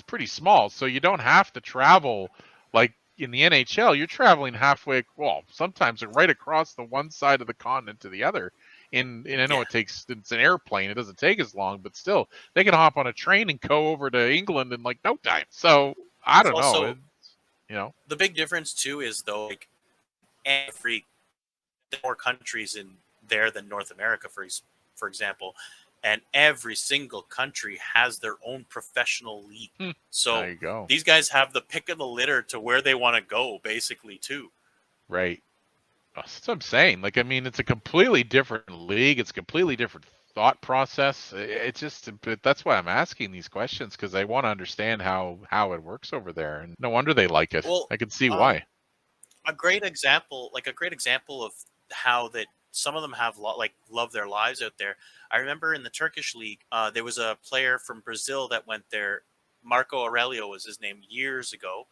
Speaker 3: pretty small. So you don't have to travel like in the NHL. You're traveling halfway. Well, sometimes right across the one side of the continent to the other. And I know
Speaker 2: Yeah.
Speaker 3: it's an airplane. It doesn't take as long, but still, they can hop on a train and go over to England in like no time. So I
Speaker 2: It's
Speaker 3: don't know.
Speaker 2: also
Speaker 3: You know,
Speaker 2: the big difference too is though like every more countries in there than North America, for example, and every single country has their own professional league.
Speaker 3: there
Speaker 2: So
Speaker 3: you go.
Speaker 2: these guys have the pick of the litter to where they want to go, basically too.
Speaker 3: Right. That's what I'm saying. Like, I mean, it's a completely different league. It's a completely different thought process. It's just, but that's why I'm asking these questions because I want to understand how it works over there. And no wonder they like it.
Speaker 2: Well,
Speaker 3: I can see
Speaker 2: um,
Speaker 3: why.
Speaker 2: a great example of how that some of them have love their lives out there. I remember in the Turkish league, there was a player from Brazil that went there. Marco Aurelio was his name years ago.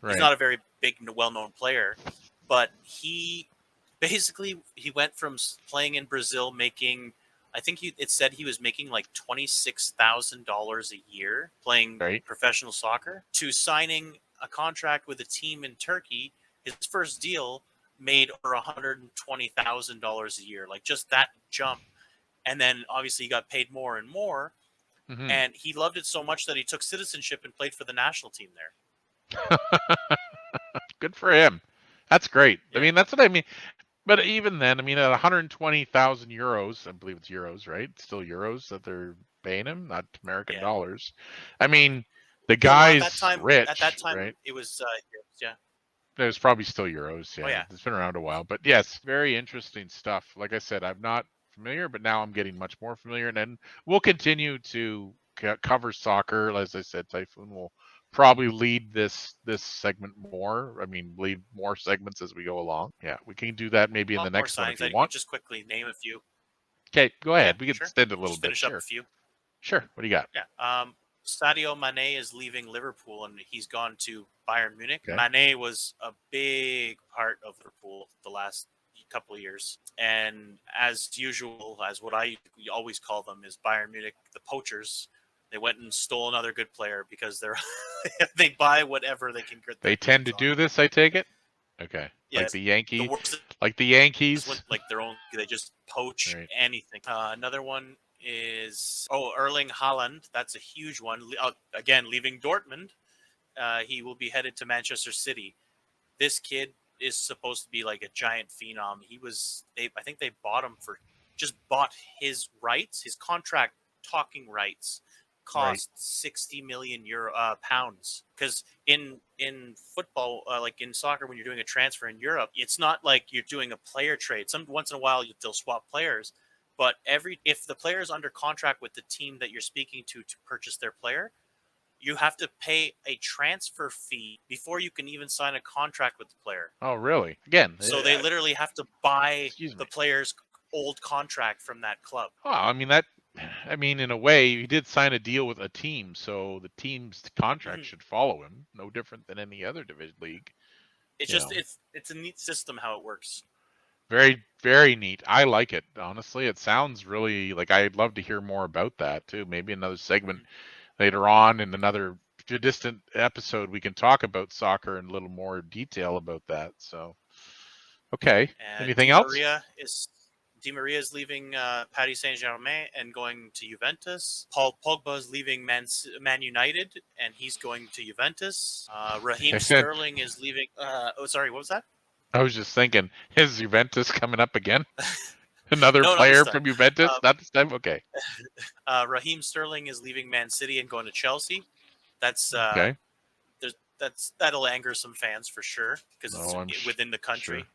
Speaker 2: He's
Speaker 3: Right.
Speaker 2: not a very big, well-known player, but he went from playing in Brazil making, I think it said he was making like $26,000 a year playing
Speaker 3: Right.
Speaker 2: professional soccer, to signing a contract with a team in Turkey. His first deal made over $120,000 a year, like just that jump. And then obviously he got paid more and more,
Speaker 3: Hmm.
Speaker 2: and he loved it so much that he took citizenship and played for the national team there.
Speaker 3: Good for him. That's great. I
Speaker 2: Yeah,
Speaker 3: mean, that's what I mean. But even then, I mean, at 120,000 euros, I believe it's euros, right? It's still euros that they're paying him, not American
Speaker 2: yeah.
Speaker 3: dollars. I mean, the
Speaker 2: No, no.
Speaker 3: guy's
Speaker 2: At that
Speaker 3: rich,
Speaker 2: time,
Speaker 3: right?
Speaker 2: it was yeah.
Speaker 3: There's probably still euros.
Speaker 2: Oh
Speaker 3: Yeah,
Speaker 2: yeah.
Speaker 3: it's been around a while, but yes, very interesting stuff. Like I said, I'm not familiar, but now I'm getting much more familiar, and then we'll continue to cover soccer. As I said, Typhoon will probably lead this segment more. I mean, lead more segments as we go along. Yeah, we can do that maybe in the
Speaker 2: lot more
Speaker 3: next one if
Speaker 2: signings.
Speaker 3: you
Speaker 2: I
Speaker 3: want.
Speaker 2: could just quickly name a few.
Speaker 3: Okay, go
Speaker 2: Yeah,
Speaker 3: ahead. We can
Speaker 2: sure.
Speaker 3: extend it a little
Speaker 2: Just
Speaker 3: bit.
Speaker 2: finish up a
Speaker 3: Sure.
Speaker 2: few.
Speaker 3: Sure. What do you got?
Speaker 2: Yeah. Sadio Mane is leaving Liverpool and he's gone to Bayern Munich.
Speaker 3: Okay.
Speaker 2: Mane was a big part of Liverpool the last couple of years. And as usual, as what I always call them is Bayern Munich, the poachers. They went and stole another good player because they buy whatever they can get.
Speaker 3: They tend to do this, I take it. Okay.
Speaker 2: Yeah,
Speaker 3: Like the
Speaker 2: the
Speaker 3: Yankees.
Speaker 2: worst
Speaker 3: Like the Yankees.
Speaker 2: like their own. They just poach
Speaker 3: Right.
Speaker 2: anything. Another one is Erling Haaland. That's a huge one. Again, leaving Dortmund. He will be headed to Manchester City. This kid is supposed to be like a giant phenom. I think they bought his rights, his contract talking rights cost 60 million pounds. Because in football, like in soccer, when you're doing a transfer in Europe, it's not like you're doing a player trade. Once in a while they'll swap players, but if the player is under contract with the team that you're speaking to purchase their player, you have to pay a transfer fee before you can even sign a contract with the player.
Speaker 3: Oh, really? Again.
Speaker 2: So they literally have to buy the
Speaker 3: me.
Speaker 2: player's old contract from that club.
Speaker 3: Oh, I mean, in a way, he did sign a deal with a team, so the team's contract should follow him. No different than any other division league.
Speaker 2: It's just it's a neat system how it works.
Speaker 3: Very, very neat. I like it. Honestly, it sounds really like I'd love to hear more about that too. Maybe another segment later on in another distant episode, we can talk about soccer in a little more detail about that. So, okay. Anything else?
Speaker 2: Di Maria is leaving Paris Saint-Germain and going to Juventus. Paul Pogba is leaving Man United and he's going to Juventus. Raheem Sterling is leaving. Sorry, what was that?
Speaker 3: I was just thinking, is Juventus coming up again? Another player from Juventus? Not this time? Okay.
Speaker 2: Raheem Sterling is leaving Man City and going to Chelsea. That's
Speaker 3: okay.
Speaker 2: That'll anger some fans for sure because it's within the country.
Speaker 3: Sure.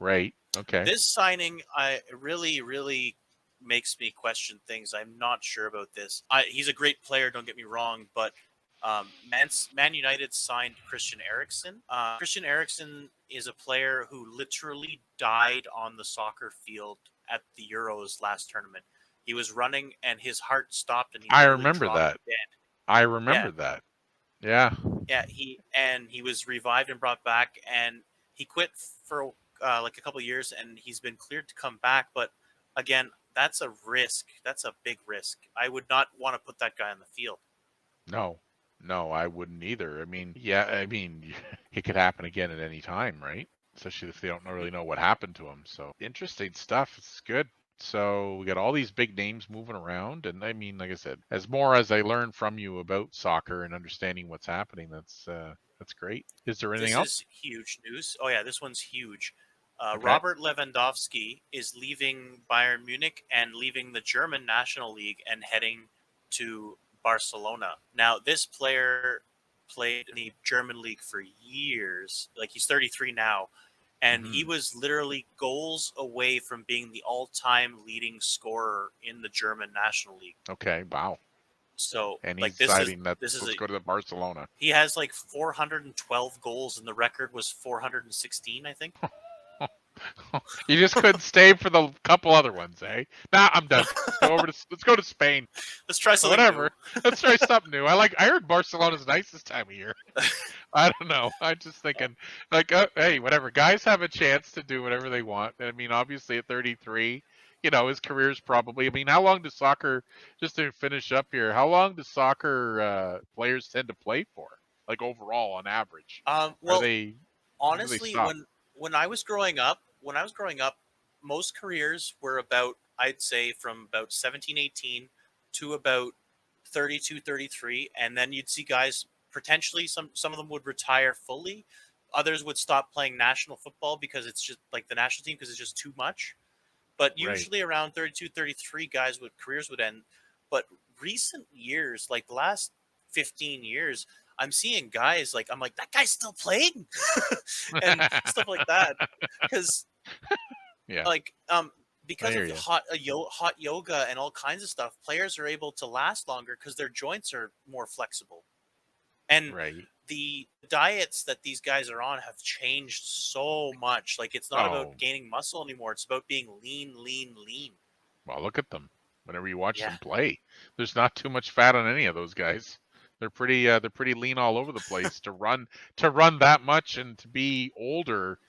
Speaker 3: Right. Okay.
Speaker 2: This signing, really makes me question things. I'm not sure about this. He's a great player, don't get me wrong, but Man United signed Christian Eriksen. Christian Eriksen is a player who literally died on the soccer field at the Euros last tournament. He was running and his heart stopped and
Speaker 3: I remember that.
Speaker 2: Dead.
Speaker 3: I remember that. Yeah.
Speaker 2: Yeah, he was revived and brought back, and he quit for like a couple of years, and he's been cleared to come back. But again, that's a risk. That's a big risk. I would not want to put that guy on the field.
Speaker 3: No, I wouldn't either. I mean, it could happen again at any time, right? Especially if they don't really know what happened to him. So interesting stuff. It's good. So we got all these big names moving around, and I mean, like I said, as I learn from you about soccer and understanding what's happening, that's great. Is there anything else?
Speaker 2: This is huge news. Oh yeah, this one's huge. Okay. Robert Lewandowski is leaving Bayern Munich and leaving the German National League and heading to Barcelona. Now, this player played in the German league for years. Like, he's 33 now. And he was literally goals away from being the all-time leading scorer in the German National League.
Speaker 3: Okay, wow.
Speaker 2: So,
Speaker 3: and
Speaker 2: like,
Speaker 3: he's deciding that let's go to the Barcelona.
Speaker 2: He has like 412 goals, and the record was 416, I think.
Speaker 3: You just couldn't stay for the couple other ones, eh? Nah, I'm done. Let's go to Spain.
Speaker 2: Let's try something
Speaker 3: new. Let's try something new. I heard Barcelona's nice this time of year. I don't know. I'm just thinking, like, hey, whatever. Guys have a chance to do whatever they want. I mean, obviously at 33, his career's probably. I mean, how long does soccer? Just to finish up here, how long do soccer players tend to play for? Like overall, on average?
Speaker 2: Well, honestly, when I was growing up, most careers were about, I'd say, from about 17, 18 to about 32, 33. And then you'd see guys, potentially some of them would retire fully. Others would stop playing national football because it's just like the national team, because it's just too much. But usually around 32, 33, careers would end. But recent years, like the last 15 years, I'm seeing guys like, I'm like, that guy's still playing and stuff like that. Because because of hot yoga and all kinds of stuff, players are able to last longer because their joints are more flexible. And
Speaker 3: Right.
Speaker 2: the diets that these guys are on have changed so much. Like, it's not
Speaker 3: Oh,
Speaker 2: about gaining muscle anymore. It's about being lean, lean, lean.
Speaker 3: well, look at them. Whenever you watch
Speaker 2: Yeah.
Speaker 3: them play, there's not too much fat on any of those guys. They're pretty lean all over the place to run that much and to be older.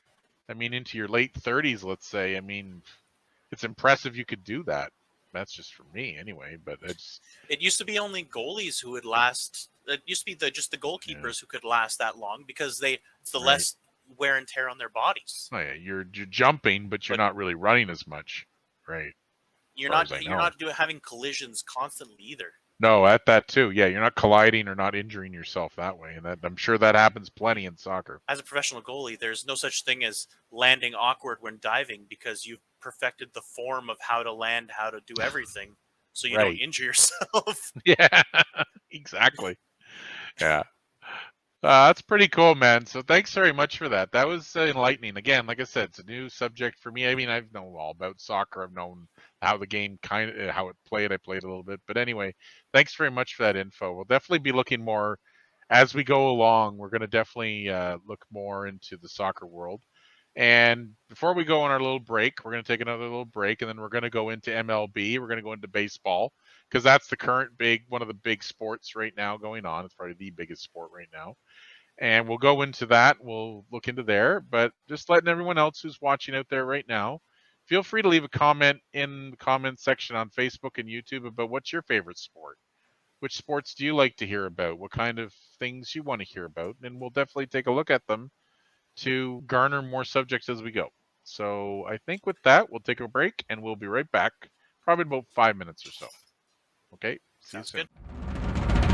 Speaker 3: I mean, into your late 30s, let's say. I mean, it's impressive you could do that. That's just for me anyway, but it's
Speaker 2: It used to be only goalies who would last. It used to be just the
Speaker 3: yeah,
Speaker 2: goalkeepers who could last that long because it's the
Speaker 3: right.
Speaker 2: less wear and tear on their bodies.
Speaker 3: Oh, yeah, you're jumping, but you're
Speaker 2: But
Speaker 3: not really running as much, right? As
Speaker 2: you're
Speaker 3: far
Speaker 2: not
Speaker 3: as I
Speaker 2: you're
Speaker 3: know.
Speaker 2: not having collisions constantly either.
Speaker 3: No, at that too. Yeah, you're not colliding or not injuring yourself that way, and that I'm sure that happens plenty in soccer.
Speaker 2: As a professional goalie, there's no such thing as landing awkward when diving because you've perfected the form of how to land, how to do everything, so you don't
Speaker 3: Right.
Speaker 2: injure yourself.
Speaker 3: Yeah, exactly. Yeah. That's pretty cool, man. So thanks very much for that. That was enlightening. Again, like I said, it's a new subject for me. I mean, I've known all about soccer. I've known how the game how it played. I played a little bit, but anyway, thanks very much for that info. We'll definitely be looking more as we go along. We're going to definitely look more into the soccer world. And before we go on our little break, we're going to take another little break, and then we're going to go into MLB. We're going to go into baseball because that's the current one of the big sports right now going on. It's probably the biggest sport right now. And we'll go into that. We'll look into there. But just letting everyone else who's watching out there right now, feel free to leave a comment in the comment section on Facebook and YouTube about what's your favorite sport. Which sports do you like to hear about? What kind of things you want to hear about? And we'll definitely take a look at them to garner more subjects as we go. So I think with that, we'll take a break and we'll be right back, probably about 5 minutes or so. Okay, see you
Speaker 2: Sounds
Speaker 3: soon.
Speaker 2: good.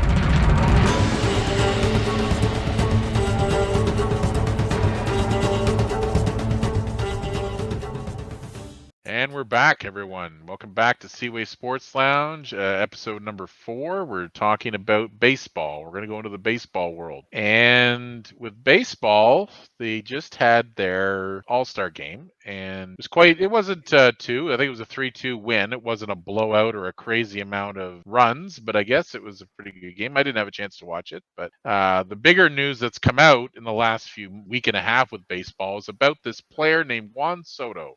Speaker 3: And we're back, everyone. Welcome back to Seaway Sports Lounge, episode number 4. We're talking about baseball. We're going to go into the baseball world. And with baseball, they just had their All-Star game. And it wasn't 2. I think it was a 3-2 win. It wasn't a blowout or a crazy amount of runs, but I guess it was a pretty good game. I didn't have a chance to watch it. But the bigger news that's come out in the last week and a half with baseball is about this player named Juan Soto.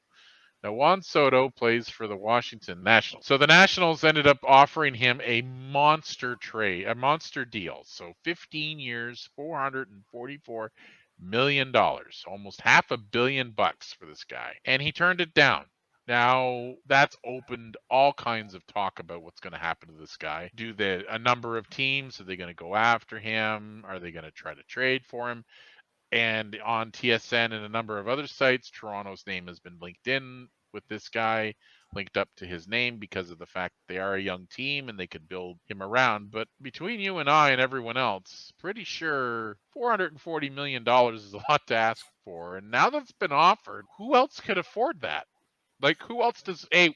Speaker 3: Now, Juan Soto plays for the Washington Nationals. So the Nationals ended up offering him a monster deal. So 15 years, $444 million, almost $500 million for this guy. And he turned it down. Now, that's opened all kinds of talk about what's going to happen to this guy. A number of teams, are they going to go after him? Are they going to try to trade for him? And on TSN and a number of other sites, Toronto's name has been linked in with this guy, linked up to his name because of the fact that they are a young team and they could build him around. But between you and I and everyone else, pretty sure $440 million is a lot to ask for. And now that's been offered, who else could afford that? Like, who else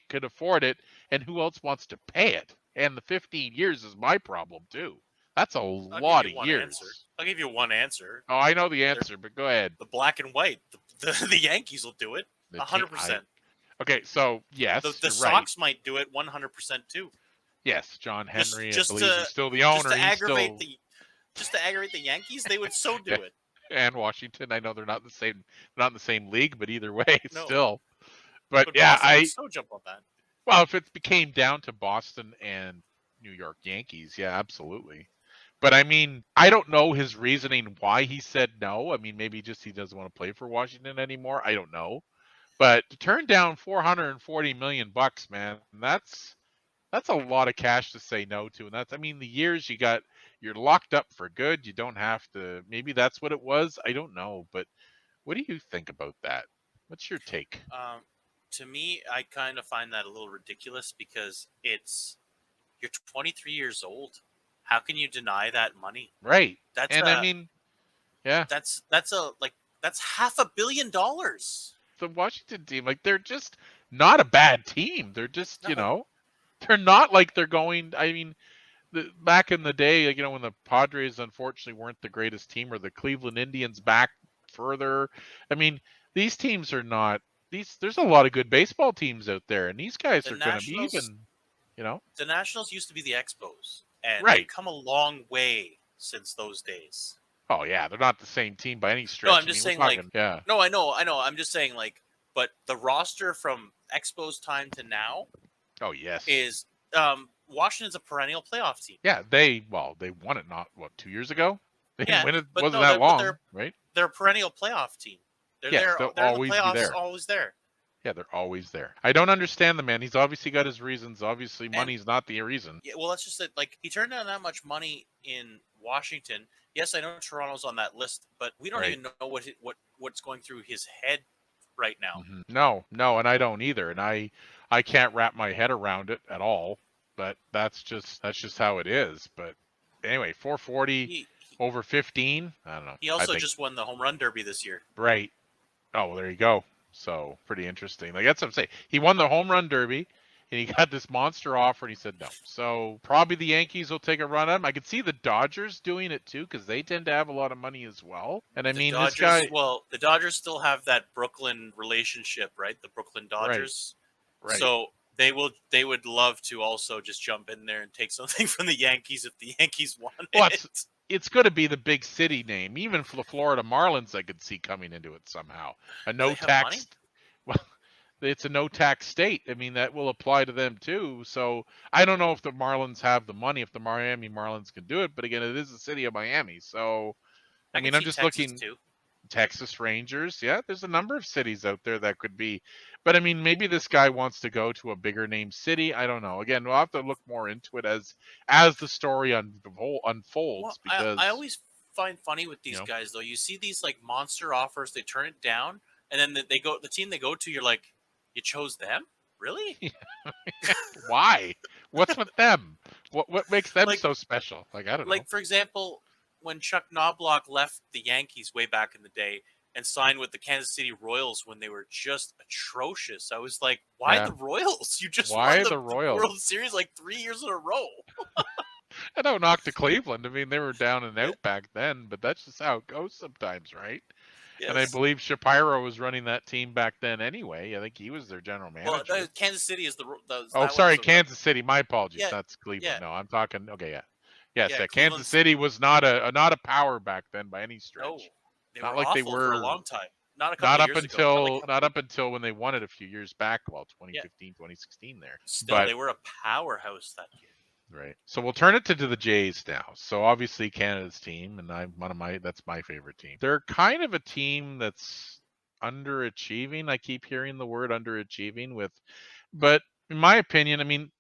Speaker 3: could afford it, and who else wants to pay it? And the 15 years is my problem, too. That's a
Speaker 2: I'll give
Speaker 3: lot
Speaker 2: you
Speaker 3: of
Speaker 2: one answer.
Speaker 3: years.
Speaker 2: I'll give you one answer.
Speaker 3: Oh, I know the answer, but go ahead.
Speaker 2: The black and white. The Yankees will do it.
Speaker 3: The team,
Speaker 2: 100%.
Speaker 3: okay, so yes,
Speaker 2: The
Speaker 3: you're right.
Speaker 2: Sox might do it 100% too.
Speaker 3: Yes, John Henry,
Speaker 2: Just
Speaker 3: I believe
Speaker 2: to
Speaker 3: he's still the owner.
Speaker 2: just to aggravate the Yankees, they would so do it.
Speaker 3: And Washington, I know they're not in the same league, but either way,
Speaker 2: No,
Speaker 3: still. But
Speaker 2: but
Speaker 3: yeah,
Speaker 2: Boston would so jump on that.
Speaker 3: well, if it became down to Boston and New York Yankees, yeah, absolutely. But I mean, I don't know his reasoning why he said no. I mean, maybe just he doesn't want to play for Washington anymore. I don't know. But to turn down $440 million, man, that's a lot of cash to say no to. And I mean, the years you're locked up for good. You don't have to. Maybe that's what it was. I don't know. But what do you think about that? What's your take?
Speaker 2: To me, I kind of find that a little ridiculous because you're 23 years old. How can you deny that money?
Speaker 3: Right.
Speaker 2: That's
Speaker 3: And I mean, yeah.
Speaker 2: that's $500 million.
Speaker 3: The Washington team, like, they're just not a bad team. They're just,
Speaker 2: No.
Speaker 3: they're not like they're going. I mean, back in the day, like, when the Padres unfortunately weren't the greatest team, or the Cleveland Indians back further. I mean, these teams are not. There's a lot of good baseball teams out there, and these guys are going to be even.
Speaker 2: The Nationals used to be the Expos, and
Speaker 3: Right.
Speaker 2: they've come a long way since those days.
Speaker 3: Oh yeah, they're not the same team by any stretch.
Speaker 2: No, I'm just saying,
Speaker 3: we're
Speaker 2: like,
Speaker 3: talking, yeah.
Speaker 2: no, I know. I'm just saying, like, but the roster from Expos time to now
Speaker 3: Oh yes.
Speaker 2: is Washington's a perennial playoff team.
Speaker 3: Yeah, they won it not 2 years ago. They didn't
Speaker 2: Yeah,
Speaker 3: win it.
Speaker 2: but
Speaker 3: Wasn't
Speaker 2: no,
Speaker 3: that long,
Speaker 2: they're
Speaker 3: right?
Speaker 2: they're a perennial playoff team. They're
Speaker 3: Yes,
Speaker 2: there.
Speaker 3: they'll
Speaker 2: They're in the
Speaker 3: always be
Speaker 2: playoffs,
Speaker 3: there.
Speaker 2: always there.
Speaker 3: Yeah, they're always there. I don't understand the man. He's obviously got his reasons. Obviously,
Speaker 2: And
Speaker 3: money's not the reason.
Speaker 2: yeah, well, that's just that. Like, he turned down that much money in Washington. Yes, I know Toronto's on that list, but we don't
Speaker 3: Right.
Speaker 2: even know what's going through his head right now.
Speaker 3: No, and I don't either. And I can't wrap my head around it at all. But that's just how it is. But anyway, 440 over 15. I don't know.
Speaker 2: He also just won the home run derby this year.
Speaker 3: Right. Oh, well, there you go. So pretty interesting. Like that's what I'm saying. He won the home run derby, and he got this monster offer, and he said no. So probably the Yankees will take a run at him. I could see the Dodgers doing it too, because they tend to have a lot of money as well. And I mean,
Speaker 2: Dodgers,
Speaker 3: this guy.
Speaker 2: Well, the Dodgers still have that Brooklyn relationship, right? The Brooklyn Dodgers.
Speaker 3: Right.
Speaker 2: So they would love to also just jump in there and take something from the Yankees if the Yankees want it.
Speaker 3: It's going to be the big city name. Even for the Florida Marlins, I could see coming into it somehow. A no tax. Well, it's a no tax state. I mean, that will apply to them too. So I don't know if the Marlins have the money, if the Miami Marlins can do it. But again, it is the city of Miami. So I mean, I'm just looking.
Speaker 2: Too.
Speaker 3: Texas Rangers. Yeah, there's a number of cities out there that could be. But I mean, maybe this guy wants to go to a bigger name city. I don't know. Again, we'll have to look more into it as the story unfolds.
Speaker 2: Well,
Speaker 3: because
Speaker 2: I always find funny with these guys though. You see these like monster offers, they turn it down, and then the team they go to, you're like, you chose them? Really?
Speaker 3: Why? What's with them? What makes them so special? Like, I don't know.
Speaker 2: Like, for example, when Chuck Knobloch left the Yankees way back in the day and signed with the Kansas City Royals when they were just atrocious, I was like, why the Royals? You just won the World Series like 3 years in a row.
Speaker 3: I don't knock to Cleveland. I mean, they were down and out back then, but that's just how it goes sometimes, right? Yes. And I believe Shapiro was running that team back then anyway. I think he was their general manager.
Speaker 2: Well, Kansas City is
Speaker 3: Kansas City. My apologies. Yeah, that's Cleveland. Yeah. No, I'm talking. Okay, yeah. Yes, Kansas City was not a power back then by any stretch.
Speaker 2: No, they not were like they were for a long time. Not a couple
Speaker 3: not
Speaker 2: years
Speaker 3: up until
Speaker 2: ago.
Speaker 3: Not up until when they won it a few years back. Well, 2015, 2016 there.
Speaker 2: Still, they were a powerhouse that year.
Speaker 3: Right. So we'll turn it to the Jays now. So obviously Canada's team, and that's my favorite team. They're kind of a team that's underachieving. I keep hearing the word underachieving but in my opinion, I mean,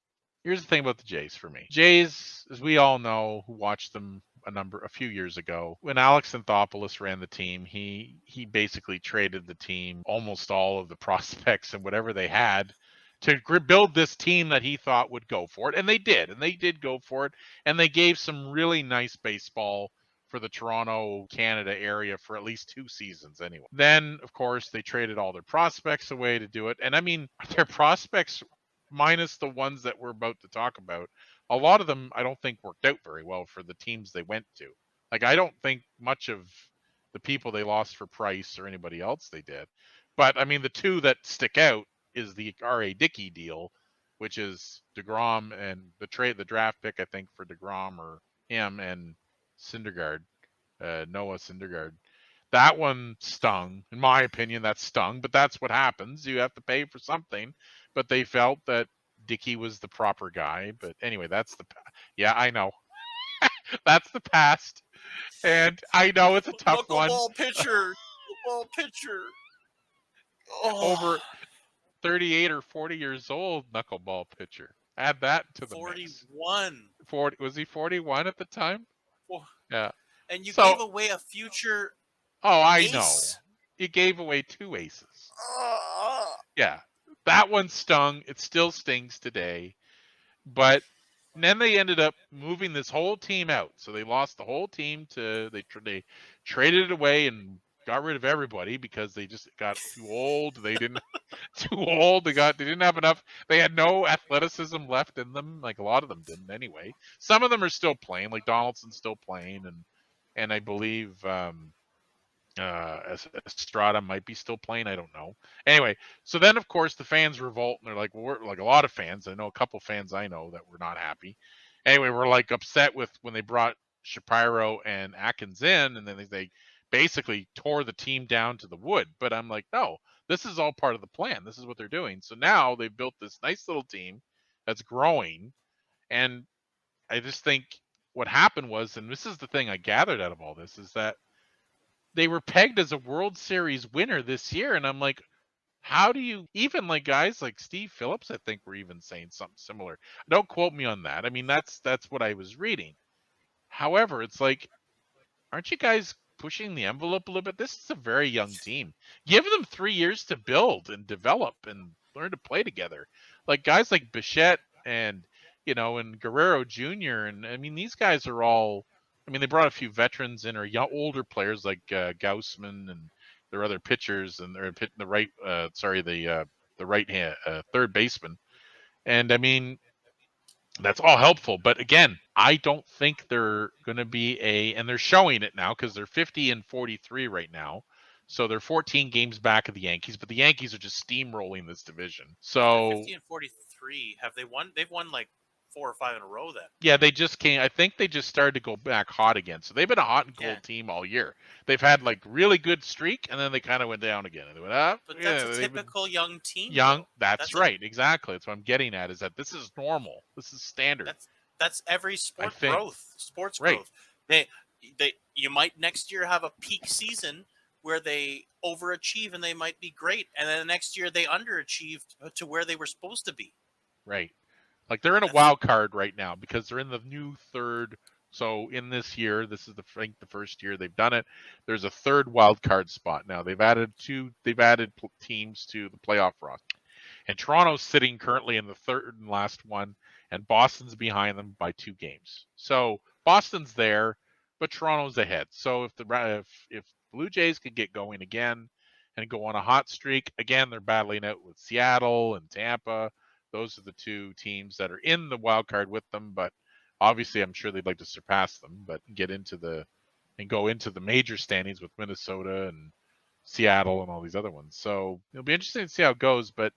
Speaker 3: here's the thing about the Jays for me. Jays, as we all know, who watched them a few years ago, when Alex Anthopoulos ran the team, he basically traded the team, almost all of the prospects and whatever they had, to build this team that he thought would go for it. And they did go for it. And they gave some really nice baseball for the Toronto, Canada area for at least 2 seasons anyway. Then, of course, they traded all their prospects away to do it. And I mean, their prospects, minus the ones that we're about to talk about, a lot of them I don't think worked out very well for the teams they went to. Like, I don't think much of the people they lost for Price or anybody else they did. But I mean, the two that stick out is the R.A. Dickey deal, which is DeGrom and the draft pick, I think, for DeGrom or him and Syndergaard, Noah Syndergaard. That one stung. In my opinion, that stung, but that's what happens. You have to pay for something. But they felt that Dickey was the proper guy. But anyway, I know. That's the past. And I know it's a tough one.
Speaker 2: Ball pitcher.
Speaker 3: Oh. Over 38 or 40 years old, knuckleball pitcher. Add that to the
Speaker 2: 41.
Speaker 3: Mix. 40, was he 41 at the time? Yeah.
Speaker 2: And you gave away a future.
Speaker 3: Oh, I know. You gave away 2 aces. Yeah. That one stung. It still stings today. But then they ended up moving this whole team out. So they lost the whole team they traded it away and got rid of everybody because they just got too old. They didn't too old. They didn't have enough. They had no athleticism left in them. Like, a lot of them didn't anyway. Some of them are still playing. Like Donaldson's still playing, and I believe Estrada might be still playing. I don't know. Anyway, so then of course the fans revolt, and they're like, well, we're like a lot of fans. I know a couple fans I know that were not happy. Anyway, we're like upset with when they brought Shapiro and Atkins in, and then they basically tore the team down to the wood. But I'm like, no, this is all part of the plan. This is what they're doing. So now they've built this nice little team that's growing, and I just think what happened was, and this is the thing I gathered out of all this, is that they were pegged as a World Series winner this year, and I'm like, how do you even like guys like Steve Phillips, I think were even saying something similar. Don't quote me on that. I mean, that's what I was reading. However, it's like, aren't you guys pushing the envelope a little bit? This is a very young team. Give them 3 years to build and develop and learn to play together. Like guys like Bichette and and Guerrero Jr. And I mean, these guys are all. I mean, they brought a few veterans in or young, older players like Gaussman and their other pitchers, and they're hitting the right. The right hand third baseman. And I mean, that's all helpful. But again, I don't think they're going to be and they're showing it now because they're 50 and 43 right now. So they're 14 games back of the Yankees, but the Yankees are just steamrolling this division. So
Speaker 2: 50 and 43. Have they won? They've won like 4 or 5 in a row then.
Speaker 3: Yeah, they just came. I think they just started to go back hot again. So they've been a hot and cold team all year. They've had like really good streak, and then they kind of went down again. And they went up.
Speaker 2: But that's a typical young team.
Speaker 3: Young, that's right. Exactly. That's what I'm getting at. Is that this is normal. This is standard.
Speaker 2: That's every sports growth. You might next year have a peak season where they overachieve and they might be great, and then the next year they underachieved to where they were supposed to be.
Speaker 3: Right. Like they're in a wild card right now because they're in the new third. So in this year, this is the first year they've done it. There's a third wild card spot now. They've added teams to the playoff roster, and Toronto's sitting currently in the third and last one, and Boston's behind them by 2 games. So Boston's there, but Toronto's ahead. So if Blue Jays could get going again and go on a hot streak again, they're battling out with Seattle and Tampa. Those are the 2 teams that are in the wild card with them, but obviously I'm sure they'd like to surpass them, but go into the major standings with Minnesota and Seattle and all these other ones. So it'll be interesting to see how it goes. But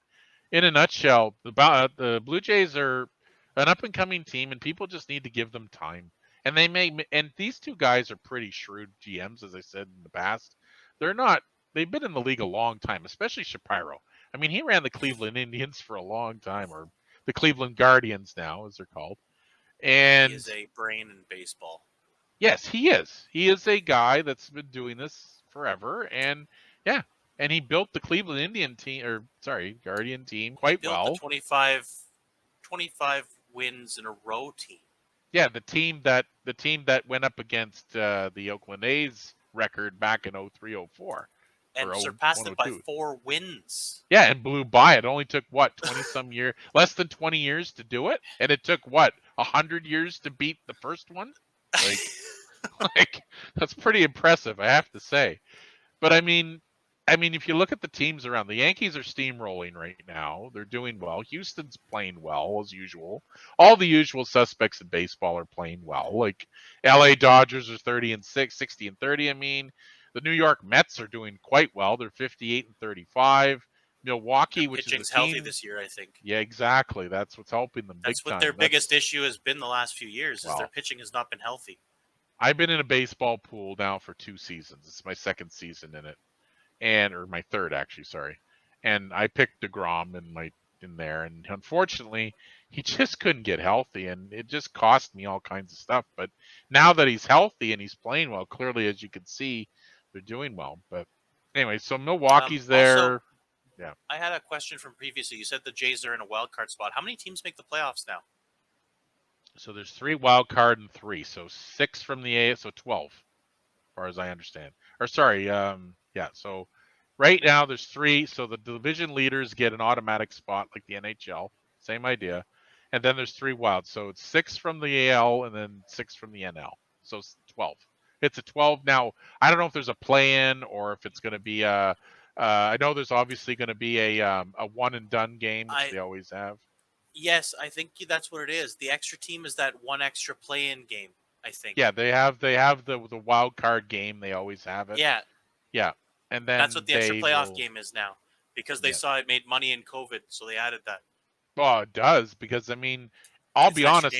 Speaker 3: in a nutshell, the Blue Jays are an up and coming team, and people just need to give them time. And and these 2 guys are pretty shrewd GMs, as I said in the past. They've been in the league a long time, especially Shapiro. I mean, he ran the Cleveland Indians for a long time, or the Cleveland Guardians now, as they're called. And
Speaker 2: he is a brain in baseball.
Speaker 3: Yes, he is. He is a guy that's been doing this forever, and and he built the Cleveland Guardian team quite well.
Speaker 2: The 25 wins in a row team.
Speaker 3: Yeah, the team that went up against the Oakland A's record back in 03-04.
Speaker 2: And surpassed it by 4 wins.
Speaker 3: Yeah, and blew by it. It only took 20-some years, less than 20 years to do it, and it took 100 years to beat the first one. Like that's pretty impressive, I have to say. But I mean, if you look at the teams around, the Yankees are steamrolling right now. They're doing well. Houston's playing well as usual. All the usual suspects in baseball are playing well. Like LA Dodgers are 30-6, 60-30. I mean, the New York Mets are doing quite well. They're 58-35. Milwaukee, which is
Speaker 2: healthy this year, I think.
Speaker 3: Yeah, exactly. That's what's helping them.
Speaker 2: That's what their biggest issue has been the last few years. Is their pitching has not been healthy.
Speaker 3: I've been in a baseball pool now for 2 seasons. It's my second season in it, or my third actually. Sorry, and I picked DeGrom in there, and unfortunately, he just couldn't get healthy, and it just cost me all kinds of stuff. But now that he's healthy and he's playing well, clearly as you can see, they're doing well. But anyway, so Milwaukee's there.
Speaker 2: Also, yeah. I had a question from previously. You said the Jays are in a wild card spot. How many teams make the playoffs now?
Speaker 3: So there's 3 wild card and 3. So 6 from the A, so 12, as far as I understand. Or sorry, so right now there's 3. So the division leaders get an automatic spot like the NHL. Same idea. And then there's 3 wild. So it's 6 from the AL and then 6 from the NL. So it's 12. It's a 12. Now, I don't know if there's a play-in or if it's going to be I know there's obviously going to be a one and done game, which they always have.
Speaker 2: Yes, I think that's what it is. The extra team is that one extra play-in game, I think.
Speaker 3: Yeah, they have the wild card game. They always have it.
Speaker 2: Yeah.
Speaker 3: Yeah. And then
Speaker 2: that's what the extra playoff game is now, because they saw it made money in COVID, so they added that.
Speaker 3: Well, it does, because I mean, I'll be honest,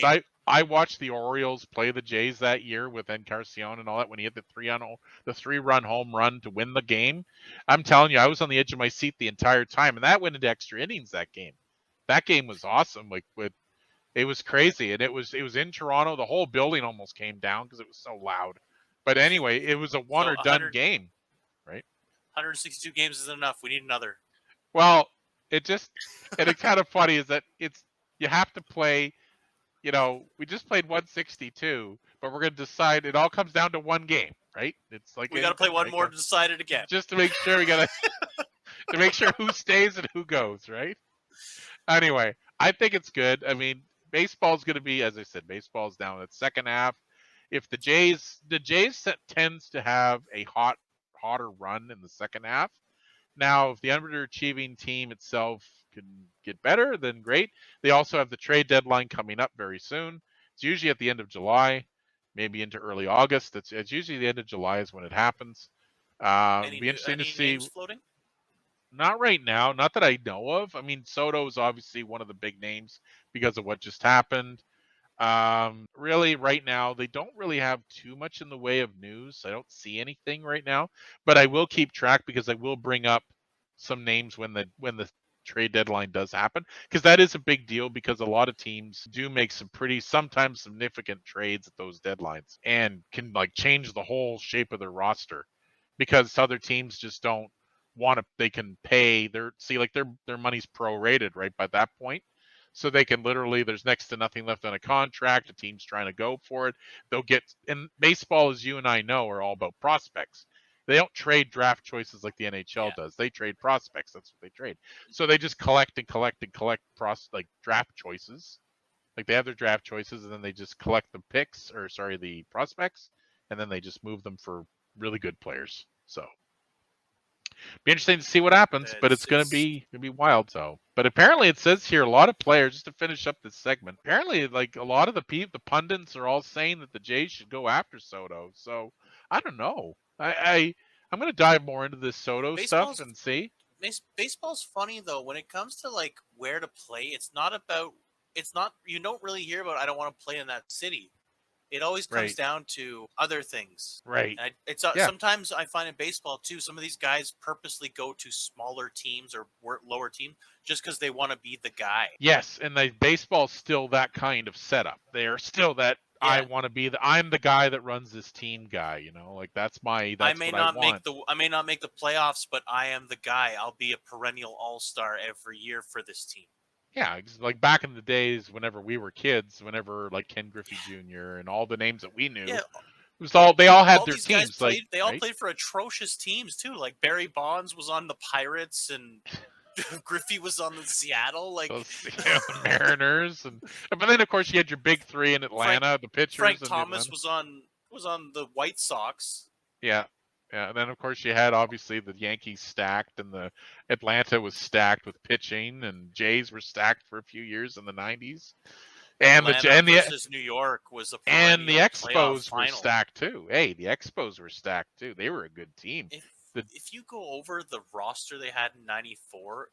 Speaker 3: I watched the Orioles play the Jays that year with Encarnacion and all that when he hit the 3-run home run to win the game. I'm telling you, I was on the edge of my seat the entire time, and that went into extra innings. That game was awesome. It was crazy, and it was in Toronto. The whole building almost came down because it was so loud. But anyway, it was a one
Speaker 2: So
Speaker 3: or done game, right?
Speaker 2: 162 games isn't enough. We need another.
Speaker 3: Well, it's kind of funny is that you have to play. We just played 162, but we're going to decide. It all comes down to one game, right? It's like
Speaker 2: We got to play one more to decide it again.
Speaker 3: just to make sure we got to make sure who stays and who goes, right? Anyway, I think it's good. I mean, baseball's going to be, as I said, baseball's down in the second half. If the Jays tends to have a hotter run in the second half. Now, if the underachieving team itself can get better, then great. They also have the trade deadline coming up very soon. It's usually at the end of July, maybe into early August. It's usually the end of July is when it happens. Be interesting to see.
Speaker 2: Names floating?
Speaker 3: Not right now, not that I know of. I mean, Soto is obviously one of the big names because of what just happened. Really, right now, they don't really have too much in the way of news. I don't see anything right now, but I will keep track because I will bring up some names when the trade deadline does happen, because that is a big deal because a lot of teams do make some pretty sometimes significant trades at those deadlines and can like change the whole shape of their roster because other teams just don't want to. They can pay their money's prorated right by that point. So they can literally, there's next to nothing left on a contract. The team's trying to go for it. They'll get, and baseball, as you and I know, are all about prospects. They don't trade draft choices like the NHL does. They trade prospects. That's what they trade. So they just collect and collect and collect draft choices. Like they have their draft choices and then they just collect the prospects, and then they just move them for really good players. So be interesting to see what happens, but it's gonna be wild. So, but apparently it says here a lot of players. Just to finish up this segment, apparently like a lot of the pundits are all saying that the Jays should go after Soto. So I don't know. I'm gonna dive more into this Soto stuff and see.
Speaker 2: Baseball's funny though when it comes to like where to play. It's not you don't really hear about I don't want to play in that city. It always comes down to other things.
Speaker 3: Right.
Speaker 2: And sometimes I find in baseball too, some of these guys purposely go to smaller teams or lower teams just because they want to be the guy.
Speaker 3: Yes, and baseball's still that kind of setup. They are still that I want to be I'm the guy that runs this team guy, like I may not make
Speaker 2: the playoffs, but I am the guy. I'll be a perennial all-star every year for this team.
Speaker 3: Yeah, like back in the days, whenever we were kids, whenever like Ken Griffey Jr. and all the names that we knew, it was they all had their teams.
Speaker 2: They all played for atrocious teams too. Like Barry Bonds was on the Pirates, and Griffey was on the Seattle,
Speaker 3: the Mariners, but then of course you had your big three in Atlanta, the pitchers.
Speaker 2: Frank Thomas was on the White Sox.
Speaker 3: Yeah. Yeah, and then of course you had obviously the Yankees stacked, and the Atlanta was stacked with pitching, and Jays were stacked for a few years in the '90s, and
Speaker 2: versus New York was the
Speaker 3: Expos were stacked too. Hey, the Expos were stacked too. They were a good team.
Speaker 2: If you go over the roster they had in '94,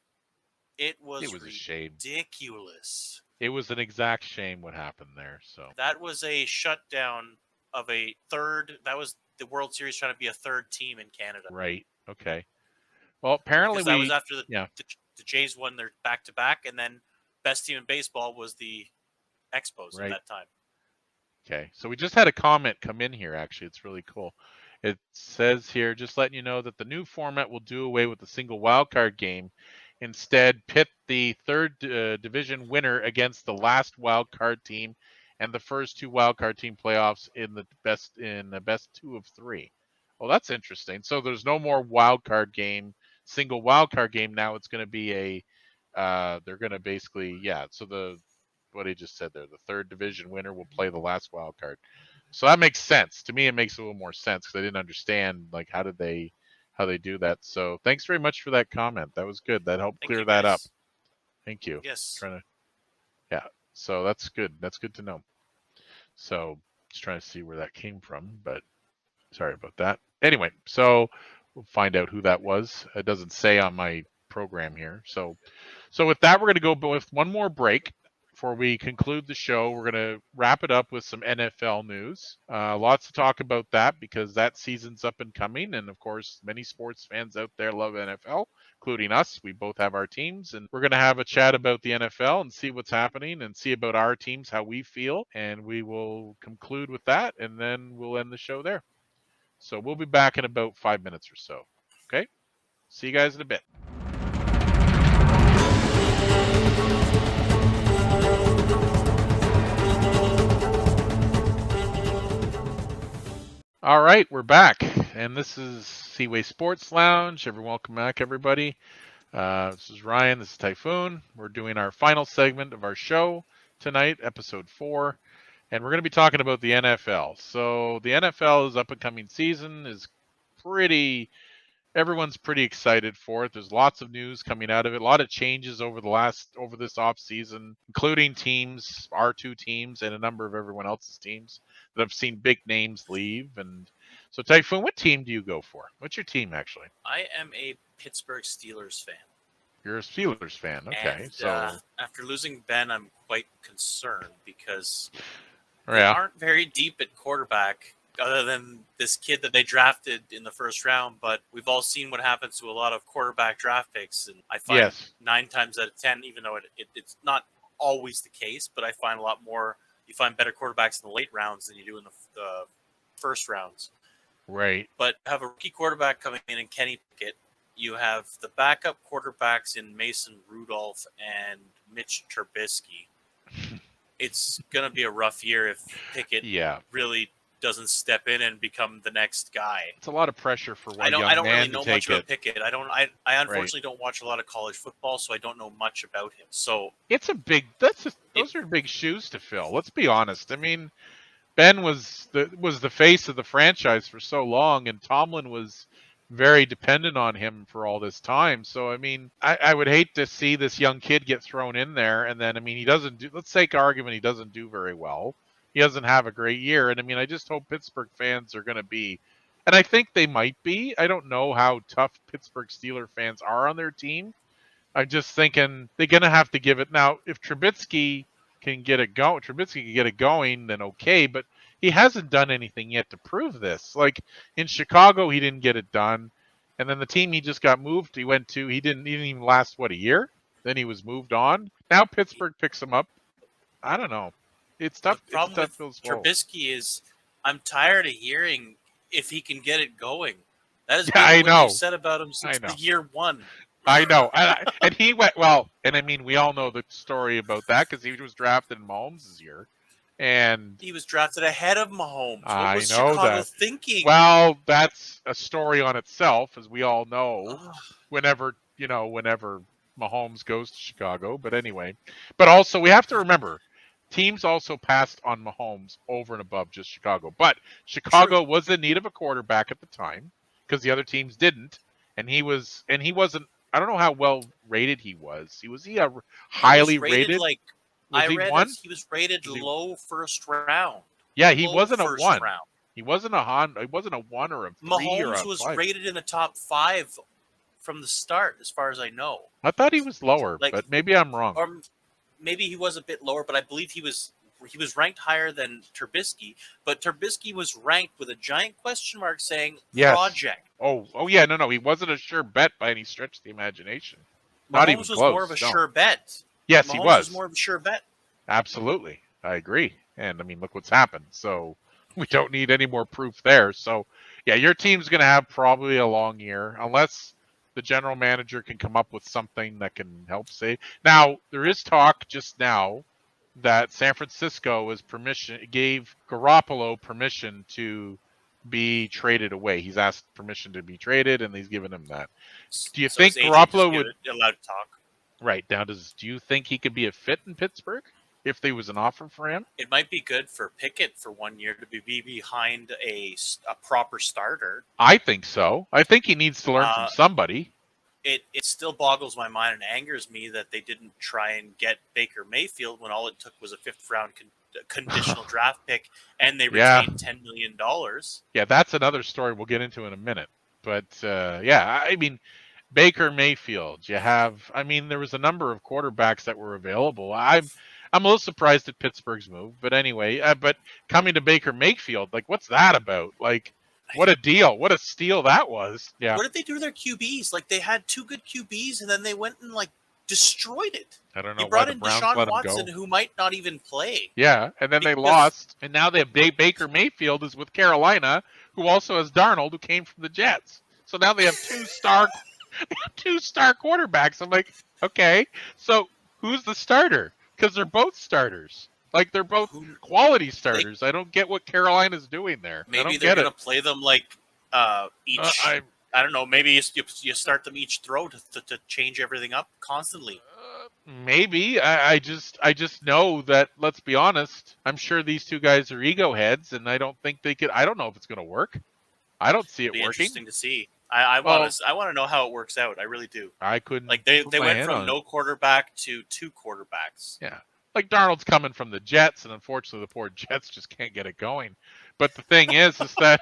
Speaker 2: it was
Speaker 3: a shame.
Speaker 2: Ridiculous.
Speaker 3: It was an exact shame what happened there. So
Speaker 2: that was a shutdown of a third. That was the World Series trying to be a third team in Canada.
Speaker 3: Right. Okay. Well, apparently
Speaker 2: that was after the Jays won their back-to-back, and then best team in baseball was the Expos at that time.
Speaker 3: Okay. So we just had a comment come in here, actually. It's really cool. It says here, just letting you know that the new format will do away with the single wildcard game. Instead, pit the third division winner against the last wildcard team and the first two wildcard team playoffs in the best 2 of 3. Well, that's interesting. So there's no more single wildcard game. Now it's going to be they're going to basically, so what he just said there, the third division winner will play the last wildcard. So that makes sense. To me, it makes a little more sense because I didn't understand like how they do that. So thanks very much for that comment. That was good. That helped clear that up. Thank you.
Speaker 2: Yes.
Speaker 3: So that's good. That's good to know. So just trying to see where that came from, but sorry about that. Anyway, so we'll find out who that was. It doesn't say on my program here. So with that, we're going to go with one more break. before we conclude the show, we're going to wrap it up with some NFL news. Lots to talk about that because that season's up and coming. And of course, many sports fans out there love NFL, including us. We both have our teams, and we're going to have a chat about the NFL and see what's happening and see about our teams, how we feel. And we will conclude with that, and then we'll end the show there. So we'll be back in about 5 minutes or so. Okay? See you guys in a bit. All right, we're back, and this is Seaway Sports Lounge. Welcome back, everybody. This is Ryan. This is Tayfun. We're doing our final segment of our show tonight, episode 4, and we're going to be talking about the NFL. So the NFL's up and coming season is everyone's pretty excited for it. There's lots of news coming out of it. A lot of changes over this off season, including teams, our 2 teams, and a number of everyone else's teams that have seen big names leave. And so, Tayfun, what team do you go for? What's your team, actually?
Speaker 2: I am a Pittsburgh Steelers fan.
Speaker 3: You're a Steelers fan, okay?
Speaker 2: And,
Speaker 3: so
Speaker 2: after losing Ben, I'm quite concerned because
Speaker 3: yeah,
Speaker 2: they aren't very deep at quarterback, other than this kid that they drafted in the first round. But we've all seen what happens to a lot of quarterback draft picks. And I find 9 times out of 10, even though it's not always the case, but I find you find better quarterbacks in the late rounds than you do in the first rounds.
Speaker 3: Right.
Speaker 2: But have a rookie quarterback coming in Kenny Pickett. You have the backup quarterbacks in Mason Rudolph and Mitch Trubisky. It's going to be a rough year if Pickett really doesn't step in and become the next guy.
Speaker 3: It's a lot of pressure for one young man to take it.
Speaker 2: I don't really know much about Pickett. I unfortunately don't watch a lot of college football, so I don't know much about him. So
Speaker 3: it's a big. Those are big shoes to fill. Let's be honest. I mean, Ben was the face of the franchise for so long, and Tomlin was very dependent on him for all this time. So I mean, I would hate to see this young kid get thrown in there, and then I mean, he doesn't do. Let's take argument he doesn't do very well. He doesn't have a great year, and I mean, I just hope Pittsburgh fans are going to be, and I think they might be. I don't know how tough Pittsburgh Steelers fans are on their team. I'm just thinking they're going to have to give it now. If Trubisky can get it going, then okay. But he hasn't done anything yet to prove this. Like in Chicago, he didn't get it done, and then the team he just got moved, he didn't even last a year. Then he was moved on. Now Pittsburgh picks him up. I don't know. It's tough.
Speaker 2: The problem with Trubisky is I'm tired of hearing if he can get it going. That is what you've said about him since the year 1.
Speaker 3: I know. And he went well. And I mean, we all know the story about that because he was drafted in Mahomes' year. And
Speaker 2: he was drafted ahead of Mahomes. What was
Speaker 3: Chicago
Speaker 2: that. Thinking?
Speaker 3: Well, that's a story on itself, as we all know, whenever Mahomes goes to Chicago. But anyway, but also we have to remember, teams also passed on Mahomes over and above just Chicago. But Chicago was in need of a quarterback at the time because the other teams didn't. And he wasn't, I don't know how well rated he was. Was he a highly rated?
Speaker 2: He was rated low first round.
Speaker 3: Yeah, he wasn't a 1. He wasn't a 1 or a 3
Speaker 2: Mahomes
Speaker 3: or a
Speaker 2: was
Speaker 3: 5.
Speaker 2: rated in the top 5 from the start, as far as I know.
Speaker 3: I thought he was lower, but maybe I'm wrong.
Speaker 2: Or maybe he was a bit lower, but I believe he was ranked higher than Trubisky. But Trubisky was ranked with a giant question mark saying project.
Speaker 3: Oh yeah, no, he wasn't a sure bet by any stretch of the imagination.
Speaker 2: Not even close. Mahomes was more of a sure bet.
Speaker 3: Yes, he was
Speaker 2: more of a sure bet.
Speaker 3: Absolutely, I agree. And I mean, look what's happened. So we don't need any more proof there. So yeah, your team's going to have probably a long year unless the general manager can come up with something that can help save. Now, there is talk just now that San Francisco gave Garoppolo permission to be traded away. He's asked permission to be traded, and he's given him that. Do you think Garoppolo would
Speaker 2: allowed to talk?
Speaker 3: Right now, do you think he could be a fit in Pittsburgh if there was an offer for him?
Speaker 2: It might be good for Pickett for 1 year to be behind a proper starter.
Speaker 3: I think so. I think he needs to learn from somebody.
Speaker 2: It still boggles my mind and angers me that they didn't try and get Baker Mayfield when all it took was a 5th round conditional draft pick, and they retained $10 million.
Speaker 3: Yeah, that's another story we'll get into in a minute. But I mean, Baker Mayfield. There was a number of quarterbacks that were available. I'm a little surprised at Pittsburgh's move, but anyway. But coming to Baker Mayfield, like, what's that about? Like, what a deal! What a steal that was! Yeah,
Speaker 2: What did they do to their QBs? Like they had 2 good QBs, and then they went and like destroyed it.
Speaker 3: I don't
Speaker 2: You
Speaker 3: know why
Speaker 2: brought
Speaker 3: the
Speaker 2: in
Speaker 3: Browns
Speaker 2: Deshaun
Speaker 3: let him
Speaker 2: Watson,
Speaker 3: go.
Speaker 2: who might not even play.
Speaker 3: Yeah, and then they
Speaker 2: Because-
Speaker 3: lost, and now they have Baker Mayfield is with Carolina, who also has Darnold, who came from the Jets. So now they have 2-star quarterbacks. I'm like, okay, so who's the starter? Because they're both starters. Like, they're both quality starters. I don't get what Carolina's doing there. I
Speaker 2: Maybe
Speaker 3: don't
Speaker 2: they're
Speaker 3: get
Speaker 2: going to play them like each. I don't know. Maybe you start them each throw to change everything up constantly.
Speaker 3: Maybe. I just know that, let's be honest, I'm sure these two guys are ego heads, and I don't think they could. I don't know if it's going to work. I don't see it
Speaker 2: It'd be
Speaker 3: working.
Speaker 2: interesting to see. I want to know how it works out. I really do.
Speaker 3: I couldn't.
Speaker 2: Like they
Speaker 3: put my
Speaker 2: went
Speaker 3: hand
Speaker 2: from
Speaker 3: on it.
Speaker 2: no quarterback to 2 quarterbacks.
Speaker 3: Yeah. Like, Darnold's coming from the Jets, and unfortunately the poor Jets just can't get it going. But the thing is that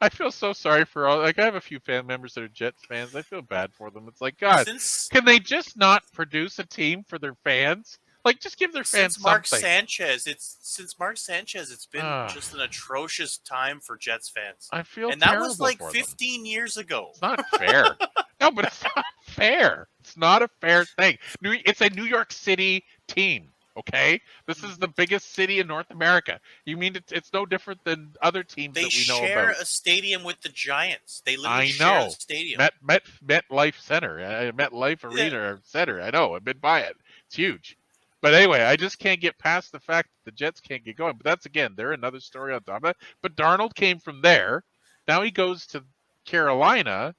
Speaker 3: I feel so sorry for all. Like, I have a few fan members that are Jets fans. I feel bad for them. It's like, God, can they just not produce a team for their fans? Like, just give their fans
Speaker 2: Since Mark
Speaker 3: something.
Speaker 2: Sanchez, it's been just an atrocious time for Jets fans.
Speaker 3: I feel
Speaker 2: and that
Speaker 3: terrible
Speaker 2: was like
Speaker 3: for
Speaker 2: 15 years ago.
Speaker 3: It's not fair. No, but it's not fair. It's not a fair thing. It's a New York City team. Okay, this is the biggest city in North America. You mean it's no different than other teams that we know about?
Speaker 2: They share a stadium with the Giants. They literally share a stadium.
Speaker 3: MetLife Center, MetLife Arena or Center. I know. I've been by it. It's huge. But anyway, I just can't get past the fact that the Jets can't get going. But that's, again, they're another story on top of that. But Darnold came from there. Now he goes to Carolina,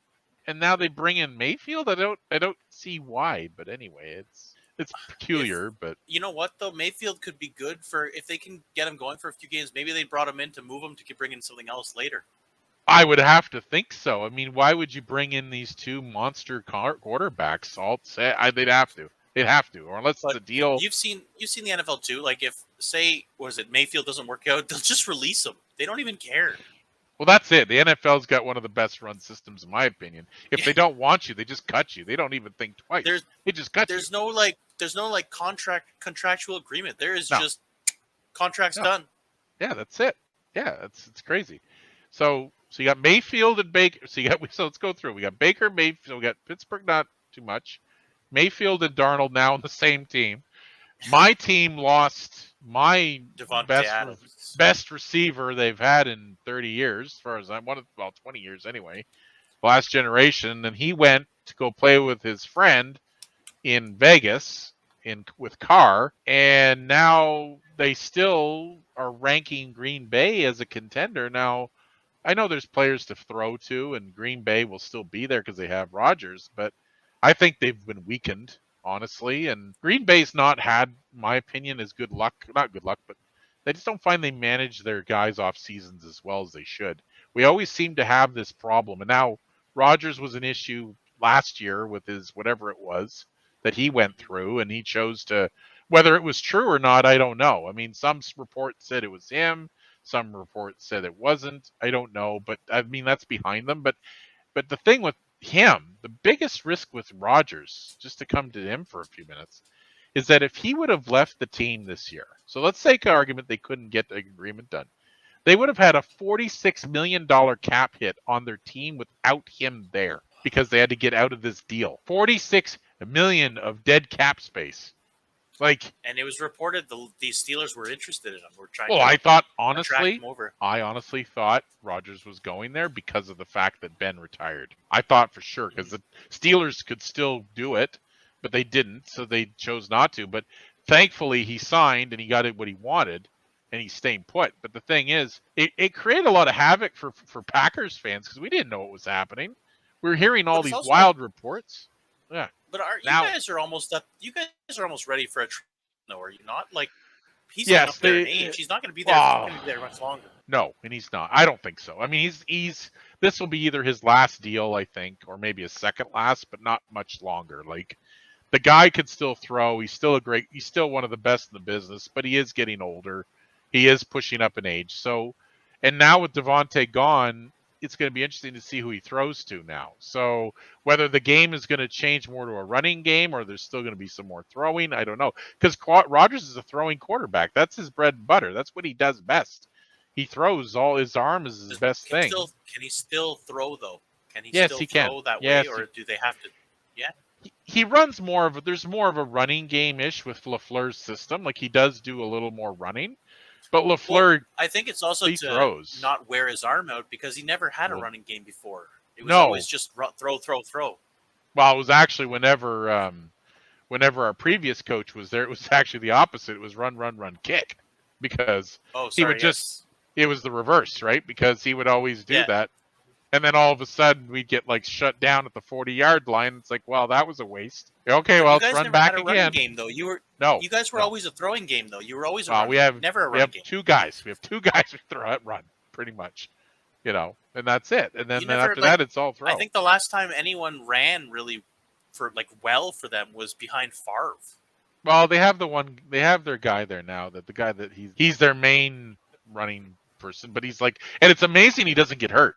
Speaker 3: and now they bring in Mayfield. I don't see why. But anyway, it's peculiar. But
Speaker 2: you know what though, Mayfield could be good for if they can get him going for a few games. Maybe they brought him in to move him to bring in something else later.
Speaker 3: I would have to think so. I mean, why would you bring in these 2 monster quarterbacks? They'd have to. They'd have to, or unless it's a deal.
Speaker 2: You've seen the NFL too. Like if Mayfield doesn't work out, they'll just release him. They don't even care.
Speaker 3: Well, that's it. The NFL's got one of the best run systems, in my opinion. If they don't want you, they just cut you. They don't even think twice. They just cut you.
Speaker 2: There's no contractual agreement. There is just contracts done.
Speaker 3: Yeah, that's it. Yeah, it's crazy. So you got Mayfield and Baker. So let's go through. We got Baker, Mayfield. We got Pittsburgh, not too much. Mayfield and Darnold now on the same team. My team lost my best receiver they've had in 30 years, as far as I'm 20 years anyway. Last generation, and he went to go play with his friend in Vegas with Carr, and now they still are ranking Green Bay as a contender. Now, I know there's players to throw to, and Green Bay will still be there because they have Rodgers, but I think they've been weakened, honestly. And Green Bay's not had, in my opinion, not good luck, but they just don't find they manage their guys off seasons as well as they should. We always seem to have this problem. And now Rodgers was an issue last year with his whatever it was that he went through, and he chose to, whether it was true or not, I don't know. I mean, some reports said it was him. Some reports said it wasn't. I don't know, but I mean, that's behind them. But the thing with him, the biggest risk with Rodgers, just to come to him for a few minutes, is that if he would have left the team this year, so let's take an argument they couldn't get the agreement done, they would have had a $46 million cap hit on their team without him there because they had to get out of this deal. $46 million of dead cap space.
Speaker 2: And it was reported the Steelers were interested in him.
Speaker 3: I honestly thought Rodgers was going there because of the fact that Ben retired. I thought for sure, because the Steelers could still do it, but they didn't, so they chose not to. But thankfully, he signed and he got what he wanted, and he's staying put. But the thing is, it created a lot of havoc for Packers fans because we didn't know what was happening. We were hearing all these wild reports. Yeah.
Speaker 2: But you guys are almost ready for a trade, no, are you not? Like, he's up there in age. He's not going to be there much longer.
Speaker 3: No, and he's not. I don't think so. I mean, he's this will be either his last deal, I think, or maybe his second last, but not much longer. Like, the guy could still throw. He's still one of the best in the business, but he is getting older. He is pushing up in age. So, and now with Devontae gone, it's going to be interesting to see who he throws to now. So whether the game is going to change more to a running game or there's still going to be some more throwing, I don't know. Because Rodgers is a throwing quarterback. That's his bread and butter. That's what he does best. He throws. All his arm is his best thing.
Speaker 2: Can he still throw though? Can he
Speaker 3: Yes,
Speaker 2: still
Speaker 3: he can.
Speaker 2: throw that
Speaker 3: Yes,
Speaker 2: way, or do they have to? Yeah.
Speaker 3: He runs more of there's more of a running game-ish with LaFleur's system. Like he does do a little more running. But LaFleur,
Speaker 2: I think it's also
Speaker 3: he
Speaker 2: to
Speaker 3: throws.
Speaker 2: not wear his arm out because he never had a running game before. It was
Speaker 3: No.
Speaker 2: always just throw.
Speaker 3: Well, it was actually whenever our previous coach was there, it was actually the opposite. It was run, kick, because he would just it was the reverse, right? Because he would always do that. And then all of a sudden we'd get like shut down at the 40-yard line. It's like, well, that was a waste. Okay, well, let's run back again.
Speaker 2: You guys never had a running game though. You guys were always a throwing game though. You were always never a running game.
Speaker 3: We have two guys. We have two guys who run pretty much, and that's it. And then after that, it's all throw.
Speaker 2: I think the last time anyone ran really for them was behind Favre.
Speaker 3: Well, they have their guy there now. That the guy that he's their main running person, but he's like, and it's amazing he doesn't get hurt.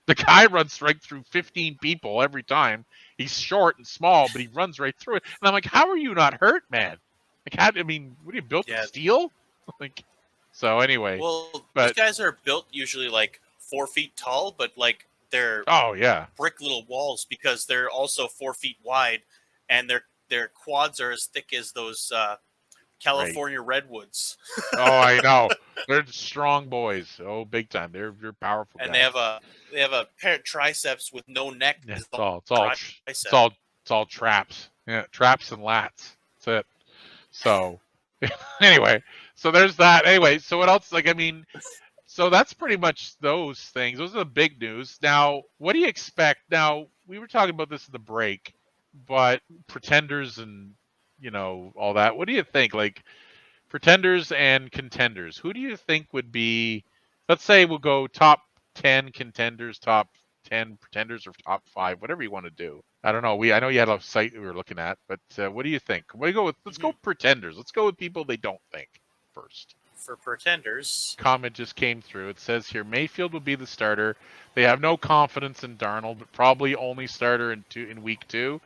Speaker 3: The guy runs right through 15 people every time. He's short and small, but he runs right through it. And I'm like, how are you not hurt, man? Like, what are you built of steel? Like, so anyway.
Speaker 2: Well, these guys are built usually like 4 feet tall, but like they're brick little walls because they're also 4 feet wide, and their quads are as thick as those California redwoods.
Speaker 3: Oh, I know. They're strong boys. Oh, big time. They're powerful.
Speaker 2: And
Speaker 3: guys.
Speaker 2: they have a pair of triceps with no neck.
Speaker 3: Yeah, it's all traps. Yeah, traps and lats. That's it. So anyway, so there's that. Anyway, so what else? So that's pretty much those things. Those are the big news. Now, what do you expect? Now, we were talking about this in the break, but pretenders and all that. What do you think? Like pretenders and contenders. Who do you think would be? Let's say we'll go top 10 contenders, top 10 pretenders, or top 5, whatever you want to do. I don't know. I know you had a site we were looking at, but what do you think? Let's go pretenders. Let's go with people they don't think first.
Speaker 2: For pretenders,
Speaker 3: comment just came through. It says here Mayfield will be the starter. They have no confidence in Darnold, but probably only starter in week 2.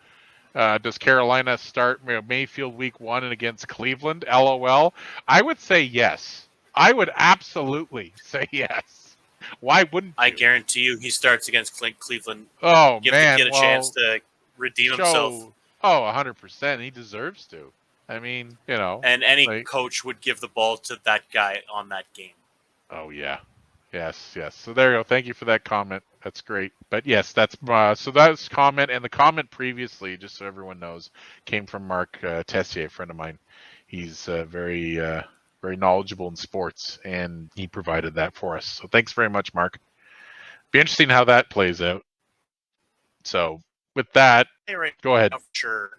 Speaker 3: Does Carolina start Mayfield week 1 and against Cleveland? LOL. I would say yes. I would absolutely say yes. Why wouldn't you?
Speaker 2: I guarantee you he starts against Cleveland.
Speaker 3: Oh,
Speaker 2: Give
Speaker 3: man.
Speaker 2: the kid a chance to redeem himself.
Speaker 3: Oh, 100%. He deserves to. I mean,
Speaker 2: And any coach would give the ball to that guy on that game.
Speaker 3: Oh, yeah. Yes. So there you go. Thank you for that comment. That's great. But yes, that's comment. And the comment previously, just so everyone knows, came from Mark Tessier, a friend of mine. He's very knowledgeable in sports, and he provided that for us. So thanks very much, Mark. Be interesting how that plays out. So with that, go ahead.
Speaker 2: For sure.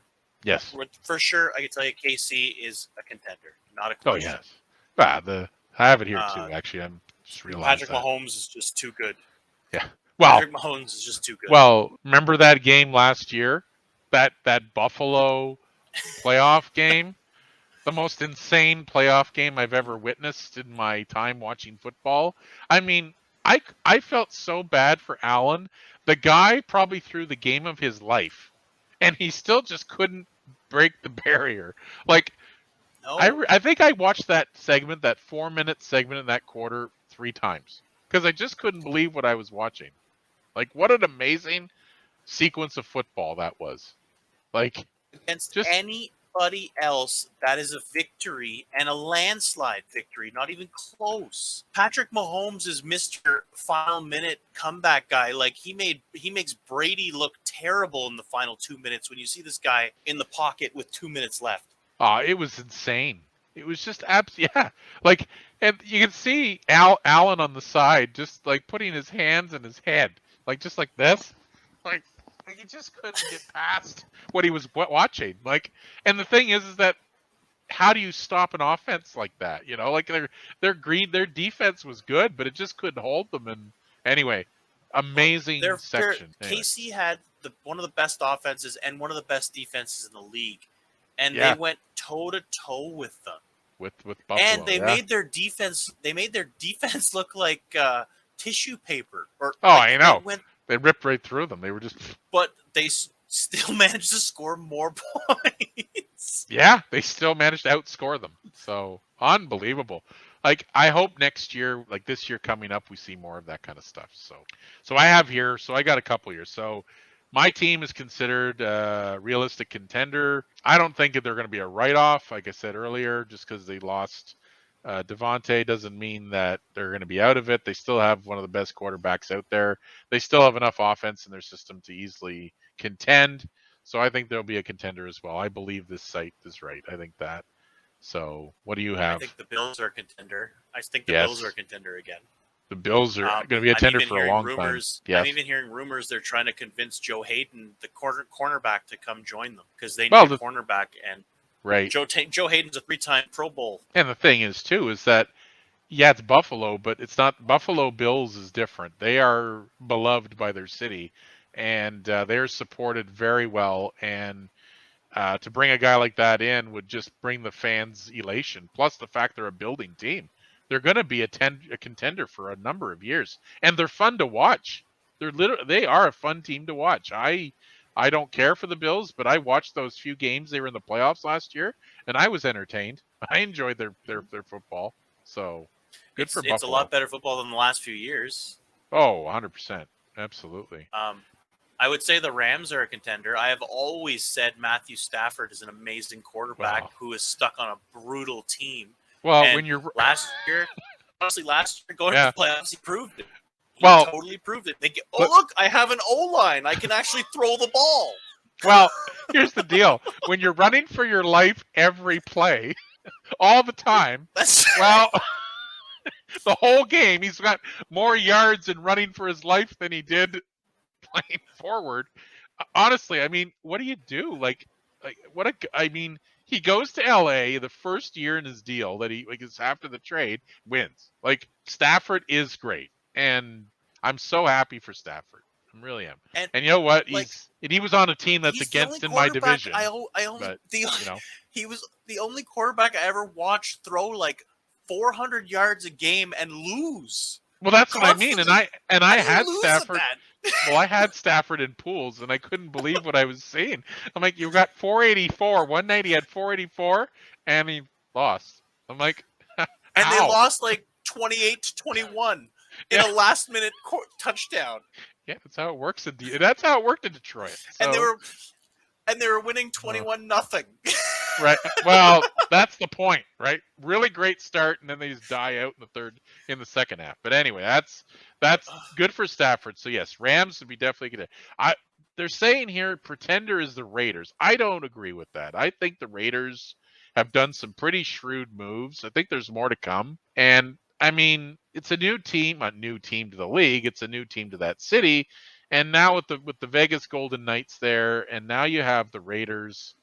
Speaker 3: Yes.
Speaker 2: For sure, I can tell you KC is a contender, not a question.
Speaker 3: Oh, yes. I have it here, too, actually. I'm just realizing
Speaker 2: Patrick Mahomes is just too good.
Speaker 3: Yeah. Well,
Speaker 2: Patrick Mahomes is just too good.
Speaker 3: Well, remember that game last year? That Buffalo playoff game? The most insane playoff game I've ever witnessed in my time watching football. I mean, I felt so bad for Allen. The guy probably threw the game of his life, and he still just couldn't break the barrier. Like, no. I think I watched that 4-minute segment in that quarter 3 times because I just couldn't believe what I was watching. Like, what an amazing sequence of football that was. Like,
Speaker 2: against anybody else, that is a victory, and a landslide victory, not even close. Patrick Mahomes is Mr. Final Minute comeback guy. Like, he makes Brady look terrible in the final 2 minutes when you see this guy in the pocket with 2 minutes left.
Speaker 3: It was insane. It was just yeah. Like, and you can see Allen on the side just like putting his hands in his head, like just like this, like he just couldn't get past what he was watching. Like, and the thing is that how do you stop an offense like that? Like their defense was good, but it just couldn't hold them. And anyway, amazing section.
Speaker 2: KC had one of the best offenses and one of the best defenses in the league. And they went toe to toe with them.
Speaker 3: With Buffalo.
Speaker 2: And they made their defense look like tissue paper. Or
Speaker 3: Oh,
Speaker 2: like,
Speaker 3: I know.
Speaker 2: They went,
Speaker 3: They ripped right through them. They were just.
Speaker 2: but they still managed to score more points.
Speaker 3: Yeah, they still managed to outscore them. So unbelievable. Like I hope next year, like this year coming up, we see more of that kind of stuff. So I have here. So I got a couple here. So my team is considered a realistic contender. I don't think that they're going to be a write-off. Like I said earlier, just because they lost Devontae doesn't mean that they're going to be out of it. They still have one of the best quarterbacks out there. They still have enough offense in their system to easily contend. So I think there'll be a contender as well. I believe this site is right. I think that. So what do you have?
Speaker 2: I think the Bills are a contender. I think the
Speaker 3: Yes.
Speaker 2: Bills are a contender again.
Speaker 3: The Bills are going to be a contender for a long time. Yes.
Speaker 2: I'm even hearing rumors they're trying to convince Joe Hayden, the cornerback, to come join them because they need a cornerback. And
Speaker 3: right,
Speaker 2: Joe Hayden's a 3-time Pro Bowl.
Speaker 3: And the thing is too is that yeah, it's Buffalo, but it's not. Buffalo Bills is different. They are beloved by their city, and they're supported very well. And to bring a guy like that in would just bring the fans elation. Plus the fact they're a building team. They're going to be a contender for a number of years, and they're fun to watch. They are a fun team to watch. I don't care for the Bills, but I watched those few games they were in the playoffs last year, and I was entertained. I enjoyed their football. So good for Buffalo.
Speaker 2: It's a lot better football than the last few years.
Speaker 3: Oh, 100%. Absolutely.
Speaker 2: I would say the Rams are a contender. I have always said Matthew Stafford is an amazing quarterback who is stuck on a brutal team.
Speaker 3: Well,
Speaker 2: and
Speaker 3: when you're
Speaker 2: last year going to the playoffs, he proved it. He totally proved it. They get, look, I have an O-line. I can actually throw the ball.
Speaker 3: Well, here's the deal. When you're running for your life every play, all the time, the whole game, he's got more yards and running for his life than he did playing forward. Honestly, I mean, what do you do? He goes to LA the first year in his deal that is after the trade, wins. Like Stafford is great, and I'm so happy for Stafford. I really am. And you know what? He was on a team that's against in my division.
Speaker 2: He was the only quarterback I ever watched throw like 400 yards a game and lose.
Speaker 3: Well, that's what I mean, and I had Stafford. Well, I had Stafford in pools, and I couldn't believe what I was seeing. I'm like, you got 484. One night he had 484, and he lost. I'm like,
Speaker 2: and they lost like 28-21 in a last-minute touchdown.
Speaker 3: Yeah, that's how it works. That's how it worked in Detroit. So.
Speaker 2: And they were winning 21-0.
Speaker 3: Right. Well, that's the point, right? Really great start, and then they just die out in the second half. But anyway, that's good for Stafford. So yes, Rams would be definitely good. They're saying here pretender is the Raiders. I don't agree with that. I think the Raiders have done some pretty shrewd moves. I think there's more to come. And I mean, it's a new team to the league. It's a new team to that city. And now with the Vegas Golden Knights there, and now you have the Raiders.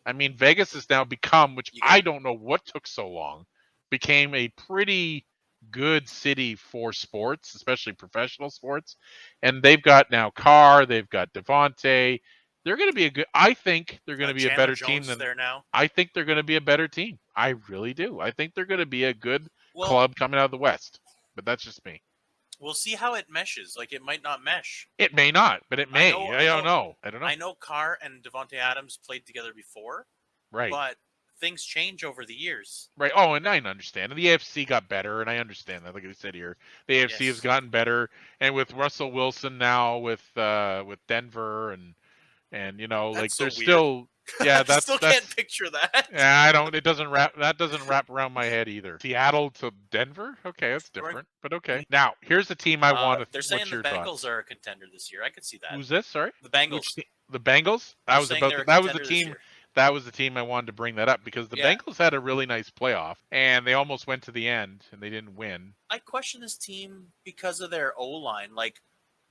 Speaker 3: I mean, Vegas has now become, which I don't know what took so long, became a pretty good city for sports, especially professional sports. And they've got now Carr, they've got Devontae. They're going to be I think they're going to be a better team than there now. I think they're going to be a better team. I really do. I think they're going to be a good club coming out of the West. But that's just me.
Speaker 2: We'll see how it meshes. Like, it might not mesh.
Speaker 3: It may not, but it may. I don't know.
Speaker 2: I know Carr and Devontae Adams played together before.
Speaker 3: Right.
Speaker 2: But things change over the years.
Speaker 3: Right. Oh, and I understand. And the AFC got better, and I understand that. Like I said here, the AFC has gotten better. And with Russell Wilson now with Denver and you know,
Speaker 2: that's
Speaker 3: they're
Speaker 2: so
Speaker 3: still yeah,
Speaker 2: I still can't picture that.
Speaker 3: Yeah, that doesn't wrap around my head either. Seattle to Denver? Okay, that's different. But okay. Now, here's the team I want to
Speaker 2: They're saying the Bengals are a contender this year. I could see that.
Speaker 3: Who's this? Sorry?
Speaker 2: The Bengals.
Speaker 3: The Bengals? That was the team. That was the team I wanted to bring that up because the Bengals had a really nice playoff and they almost went to the end and they didn't win.
Speaker 2: I question this team because of their O-line. Like,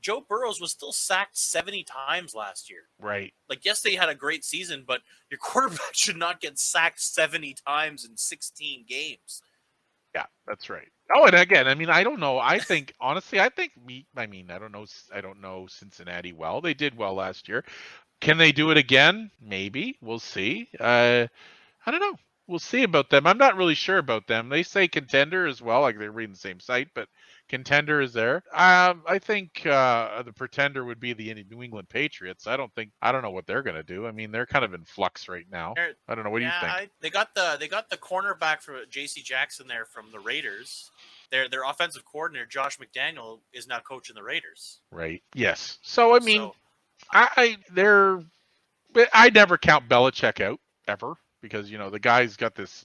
Speaker 2: Joe Burrows was still sacked 70 times last year.
Speaker 3: Right.
Speaker 2: Like, yes, they had a great season, but your quarterback should not get sacked 70 times in 16 games.
Speaker 3: Yeah, that's right. Oh, and again, I mean, I don't know. I think, honestly, I don't know Cincinnati well. They did well last year. Can they do it again? Maybe. We'll see. I don't know. We'll see about them. I'm not really sure about them. They say contender as well, like they're reading the same site, but contender is there. I think the pretender would be the New England Patriots. I don't know what they're going to do. I mean, they're kind of in flux right now. I don't know. What do you think?
Speaker 2: They got the cornerback for J.C. Jackson there from the Raiders. Their offensive coordinator Josh McDaniel is now coaching the Raiders.
Speaker 3: Right. Yes. So I mean, I never count Belichick out ever because the guy's got this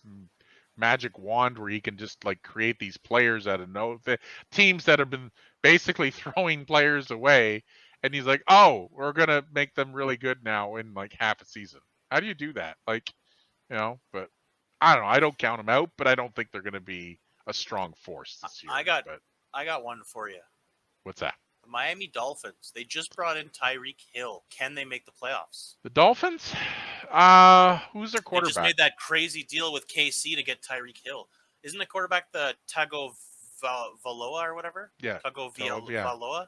Speaker 3: magic wand where he can just like create these players out of teams that have been basically throwing players away, and he's like, oh, we're gonna make them really good now in like half a season. How do you do that? Like, but I don't know. I don't count them out, but I don't think they're gonna be a strong force this year.
Speaker 2: I got one for you.
Speaker 3: What's that?
Speaker 2: The Miami Dolphins. They just brought in Tyreek Hill. Can they make the playoffs?
Speaker 3: The Dolphins? Who's their quarterback?
Speaker 2: They just made that crazy deal with KC to get Tyreek Hill. Isn't the quarterback the Tagovailoa or whatever?
Speaker 3: Yeah.
Speaker 2: Tagovailoa?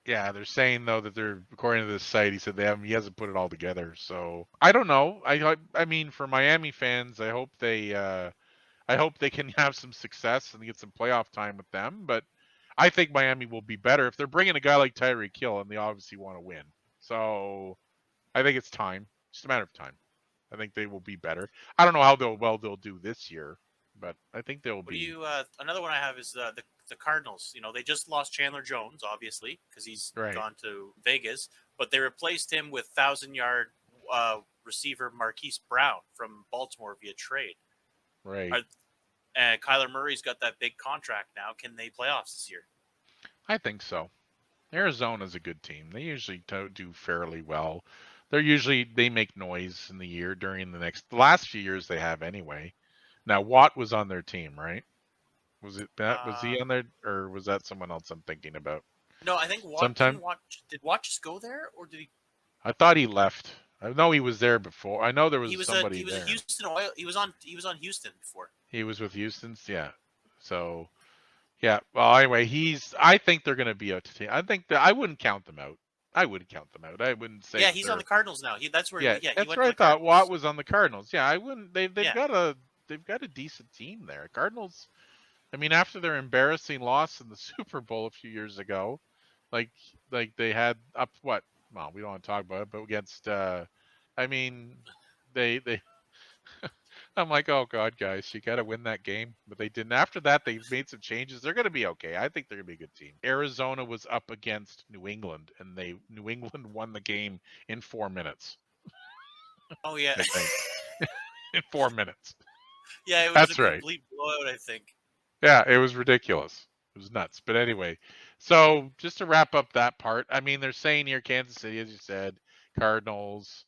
Speaker 3: Yeah. They're saying though that according to this site, he said he hasn't put it all together. So I don't know. I mean, for Miami fans, I hope they can have some success and get some playoff time with them. But I think Miami will be better if they're bringing a guy like Tyreek Hill, and they obviously want to win. So I think it's time. Just a matter of time. I think they will be better. I don't know how they'll do this year, but I think they will be.
Speaker 2: Another one I have is the Cardinals. They just lost Chandler Jones, obviously, because he's gone to Vegas, but they replaced him with 1,000-yard receiver Marquise Brown from Baltimore via trade.
Speaker 3: Right.
Speaker 2: And Kyler Murray's got that big contract now. Can they playoffs this year?
Speaker 3: I think so. Arizona's a good team. They usually do fairly well. They make noise in the year during the last few years they have anyway. Now Watt was on their team, right? Was he on there, or was that someone else I'm thinking about?
Speaker 2: No, I think Watt. Did Watt just go there, or did he?
Speaker 3: I thought he left. I know he was there before. I know there was somebody there.
Speaker 2: He was a Houston Oil. He was on Houston before.
Speaker 3: He was with Houston's, yeah. So, yeah. Well, anyway, I think they're going to be a team. I think that I wouldn't count them out. I wouldn't say.
Speaker 2: Yeah, he's on the Cardinals now. That's where.
Speaker 3: Yeah,
Speaker 2: he
Speaker 3: that's
Speaker 2: went
Speaker 3: where
Speaker 2: to
Speaker 3: I
Speaker 2: the
Speaker 3: thought
Speaker 2: Cardinals.
Speaker 3: Watt was on the Cardinals. Yeah, I wouldn't. They've got a decent team there. Cardinals. I mean, after their embarrassing loss in the Super Bowl a few years ago, like they had up what? Well, we don't want to talk about it, but against. I mean, they. I'm like, oh god, guys, you got to win that game, but they didn't. After that, they made some changes. They're going to be okay. I think they're going to be a good team. Arizona was up against New England, and New England won the game in 4 minutes.
Speaker 2: Oh yeah,
Speaker 3: I think in 4 minutes.
Speaker 2: Yeah, it was
Speaker 3: That's
Speaker 2: a complete blowout. I think.
Speaker 3: Yeah, it was ridiculous. It was nuts. But anyway, so just to wrap up that part, I mean, they're saying here Kansas City, as you said, Cardinals,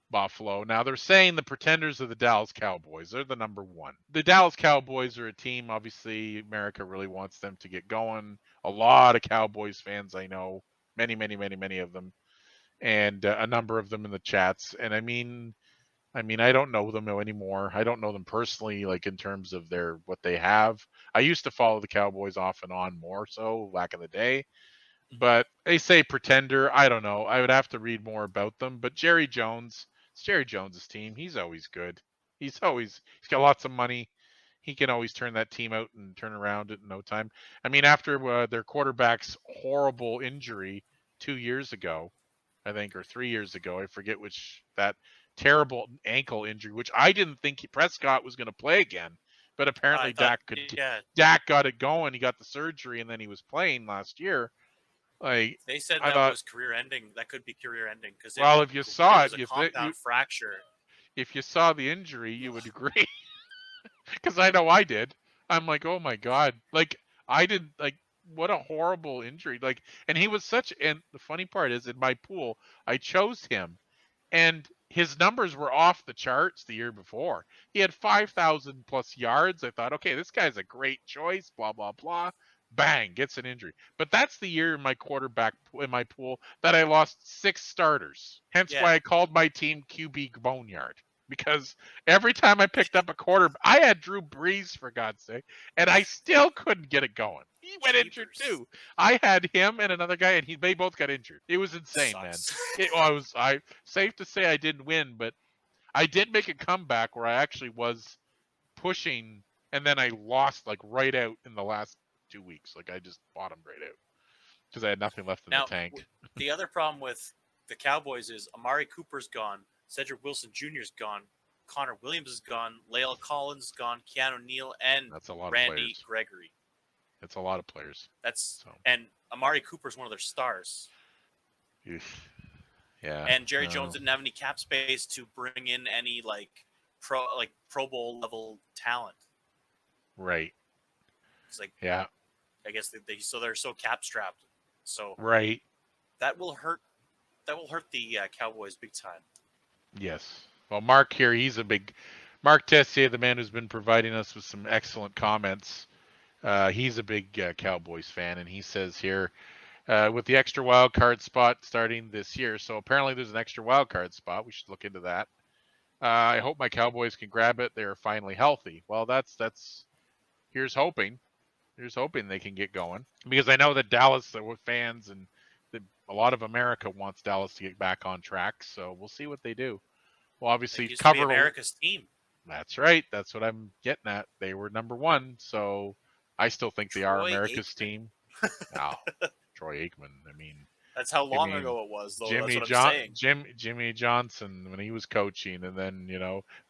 Speaker 3: Buffalo. Now they're saying the pretenders are the Dallas Cowboys. They're the number one. The Dallas Cowboys are a team, obviously, America really wants them to get going. A lot of Cowboys fans I know, many, many, many, many of them, and a number of them in the chats. And I mean, I don't know them anymore. I don't know them personally, like in terms of what they have. I used to follow the Cowboys off and on more so back in the day. But they say pretender. I don't know. I would have to read more about them. But Jerry Jones, it's Jerry Jones's team. He's always good. He's got lots of money. He can always turn that team out and turn around it in no time. I mean, after their quarterback's horrible injury 2 years ago, I think, or 3 years ago, I forget which, that terrible ankle injury, which I didn't think Prescott was going to play again. But apparently Dak got it going. He got the surgery, and then he was playing last year. Like
Speaker 2: they said, was career ending. That could be career ending because
Speaker 3: if you saw it,
Speaker 2: compound fracture.
Speaker 3: If you saw the injury, you would agree. Because I know I did. I'm like, oh my god! Like I didn't like. What a horrible injury! Like, and he was and the funny part is, in my pool, I chose him, and his numbers were off the charts the year before. He had 5,000 plus yards. I thought, okay, this guy's a great choice. Blah blah blah. Bang, gets an injury. But that's the year in my pool that I lost 6 starters. Hence why I called my team QB Boneyard. Because every time I picked up a quarterback, I had Drew Brees, for God's sake, and I still couldn't get it going. He went injured too. I had him and another guy, and they both got injured. It was insane, man. I safe to say I didn't win, but I did make a comeback where I actually was pushing, and then I lost like right out in the last 2 weeks. Like I just bottomed right out because I had nothing left in
Speaker 2: Now,
Speaker 3: the tank.
Speaker 2: the other problem with the Cowboys is Amari Cooper's gone, Cedric Wilson Jr.'s gone, Connor Williams is gone, Lael Collins is gone, Keanu Neal, and
Speaker 3: That's a lot of
Speaker 2: Randy
Speaker 3: players.
Speaker 2: Gregory.
Speaker 3: It's a lot of players.
Speaker 2: And Amari Cooper's one of their stars.
Speaker 3: Oof. Yeah.
Speaker 2: And Jerry Jones didn't have any cap space to bring in any Pro Bowl level talent.
Speaker 3: Right.
Speaker 2: It's like,
Speaker 3: yeah.
Speaker 2: I guess they're so cap strapped. So
Speaker 3: right.
Speaker 2: That will hurt. That will hurt the Cowboys big time.
Speaker 3: Yes. Well, Mark here, Mark Tessier, the man who's been providing us with some excellent comments. He's a big Cowboys fan, and he says here, with the extra wild card spot starting this year, so apparently there's an extra wild card spot. We should look into that. I hope my Cowboys can grab it. They're finally healthy. Well, that's here's hoping. Here's hoping they can get going, because I know that Dallas fans and a lot of America wants Dallas to get back on track. So we'll see what they do. Well, obviously
Speaker 2: cover America's team.
Speaker 3: That's right. That's what I'm getting at. They were number one, so I still think they are America's team. Wow, Troy Aikman. I mean,
Speaker 2: that's how long ago it was, though. That's what I'm saying.
Speaker 3: Jimmy Johnson when he was coaching, and then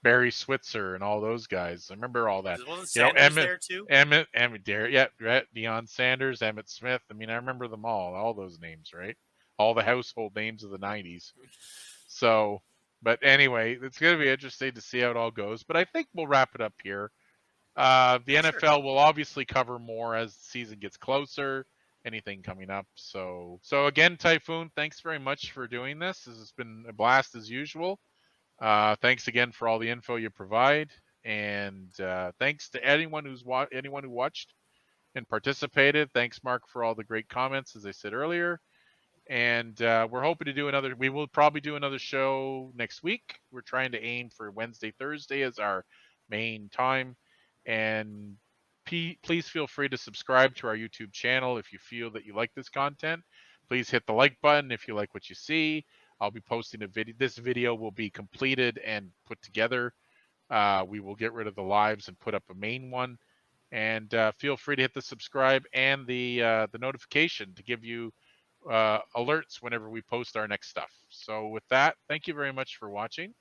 Speaker 3: Barry Switzer and all those guys. I remember all that.
Speaker 2: Wasn't Sanders there too?
Speaker 3: Emmett, Deion Sanders, Emmett Smith. I mean, I remember them all those names, right? All the household names of the '90s. So, but anyway, it's going to be interesting to see how it all goes. But I think we'll wrap it up here. The NFL will obviously cover more as the season gets closer. Anything coming up. So again, Tayfun, thanks very much for doing this. This has been a blast as usual. Thanks again for all the info you provide, and thanks to anyone who watched and participated. Thanks, Mark, for all the great comments, as I said earlier. And we're hoping to do another. We will probably do another show next week. We're trying to aim for Wednesday, Thursday as our main time, and please feel free to subscribe to our YouTube channel if you feel that you like this content. Please hit the like button if you like what you see. I'll be posting a video. This video will be completed and put together. We will get rid of the lives and put up a main one. And feel free to hit the subscribe and the notification to give you alerts whenever we post our next stuff. So with that, thank you very much for watching.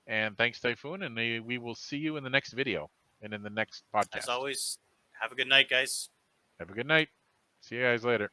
Speaker 3: And thanks, Tayfun. And we will see you in the next video and in the next podcast.
Speaker 2: As always, have a good night, guys.
Speaker 3: Have a good night. See you guys later.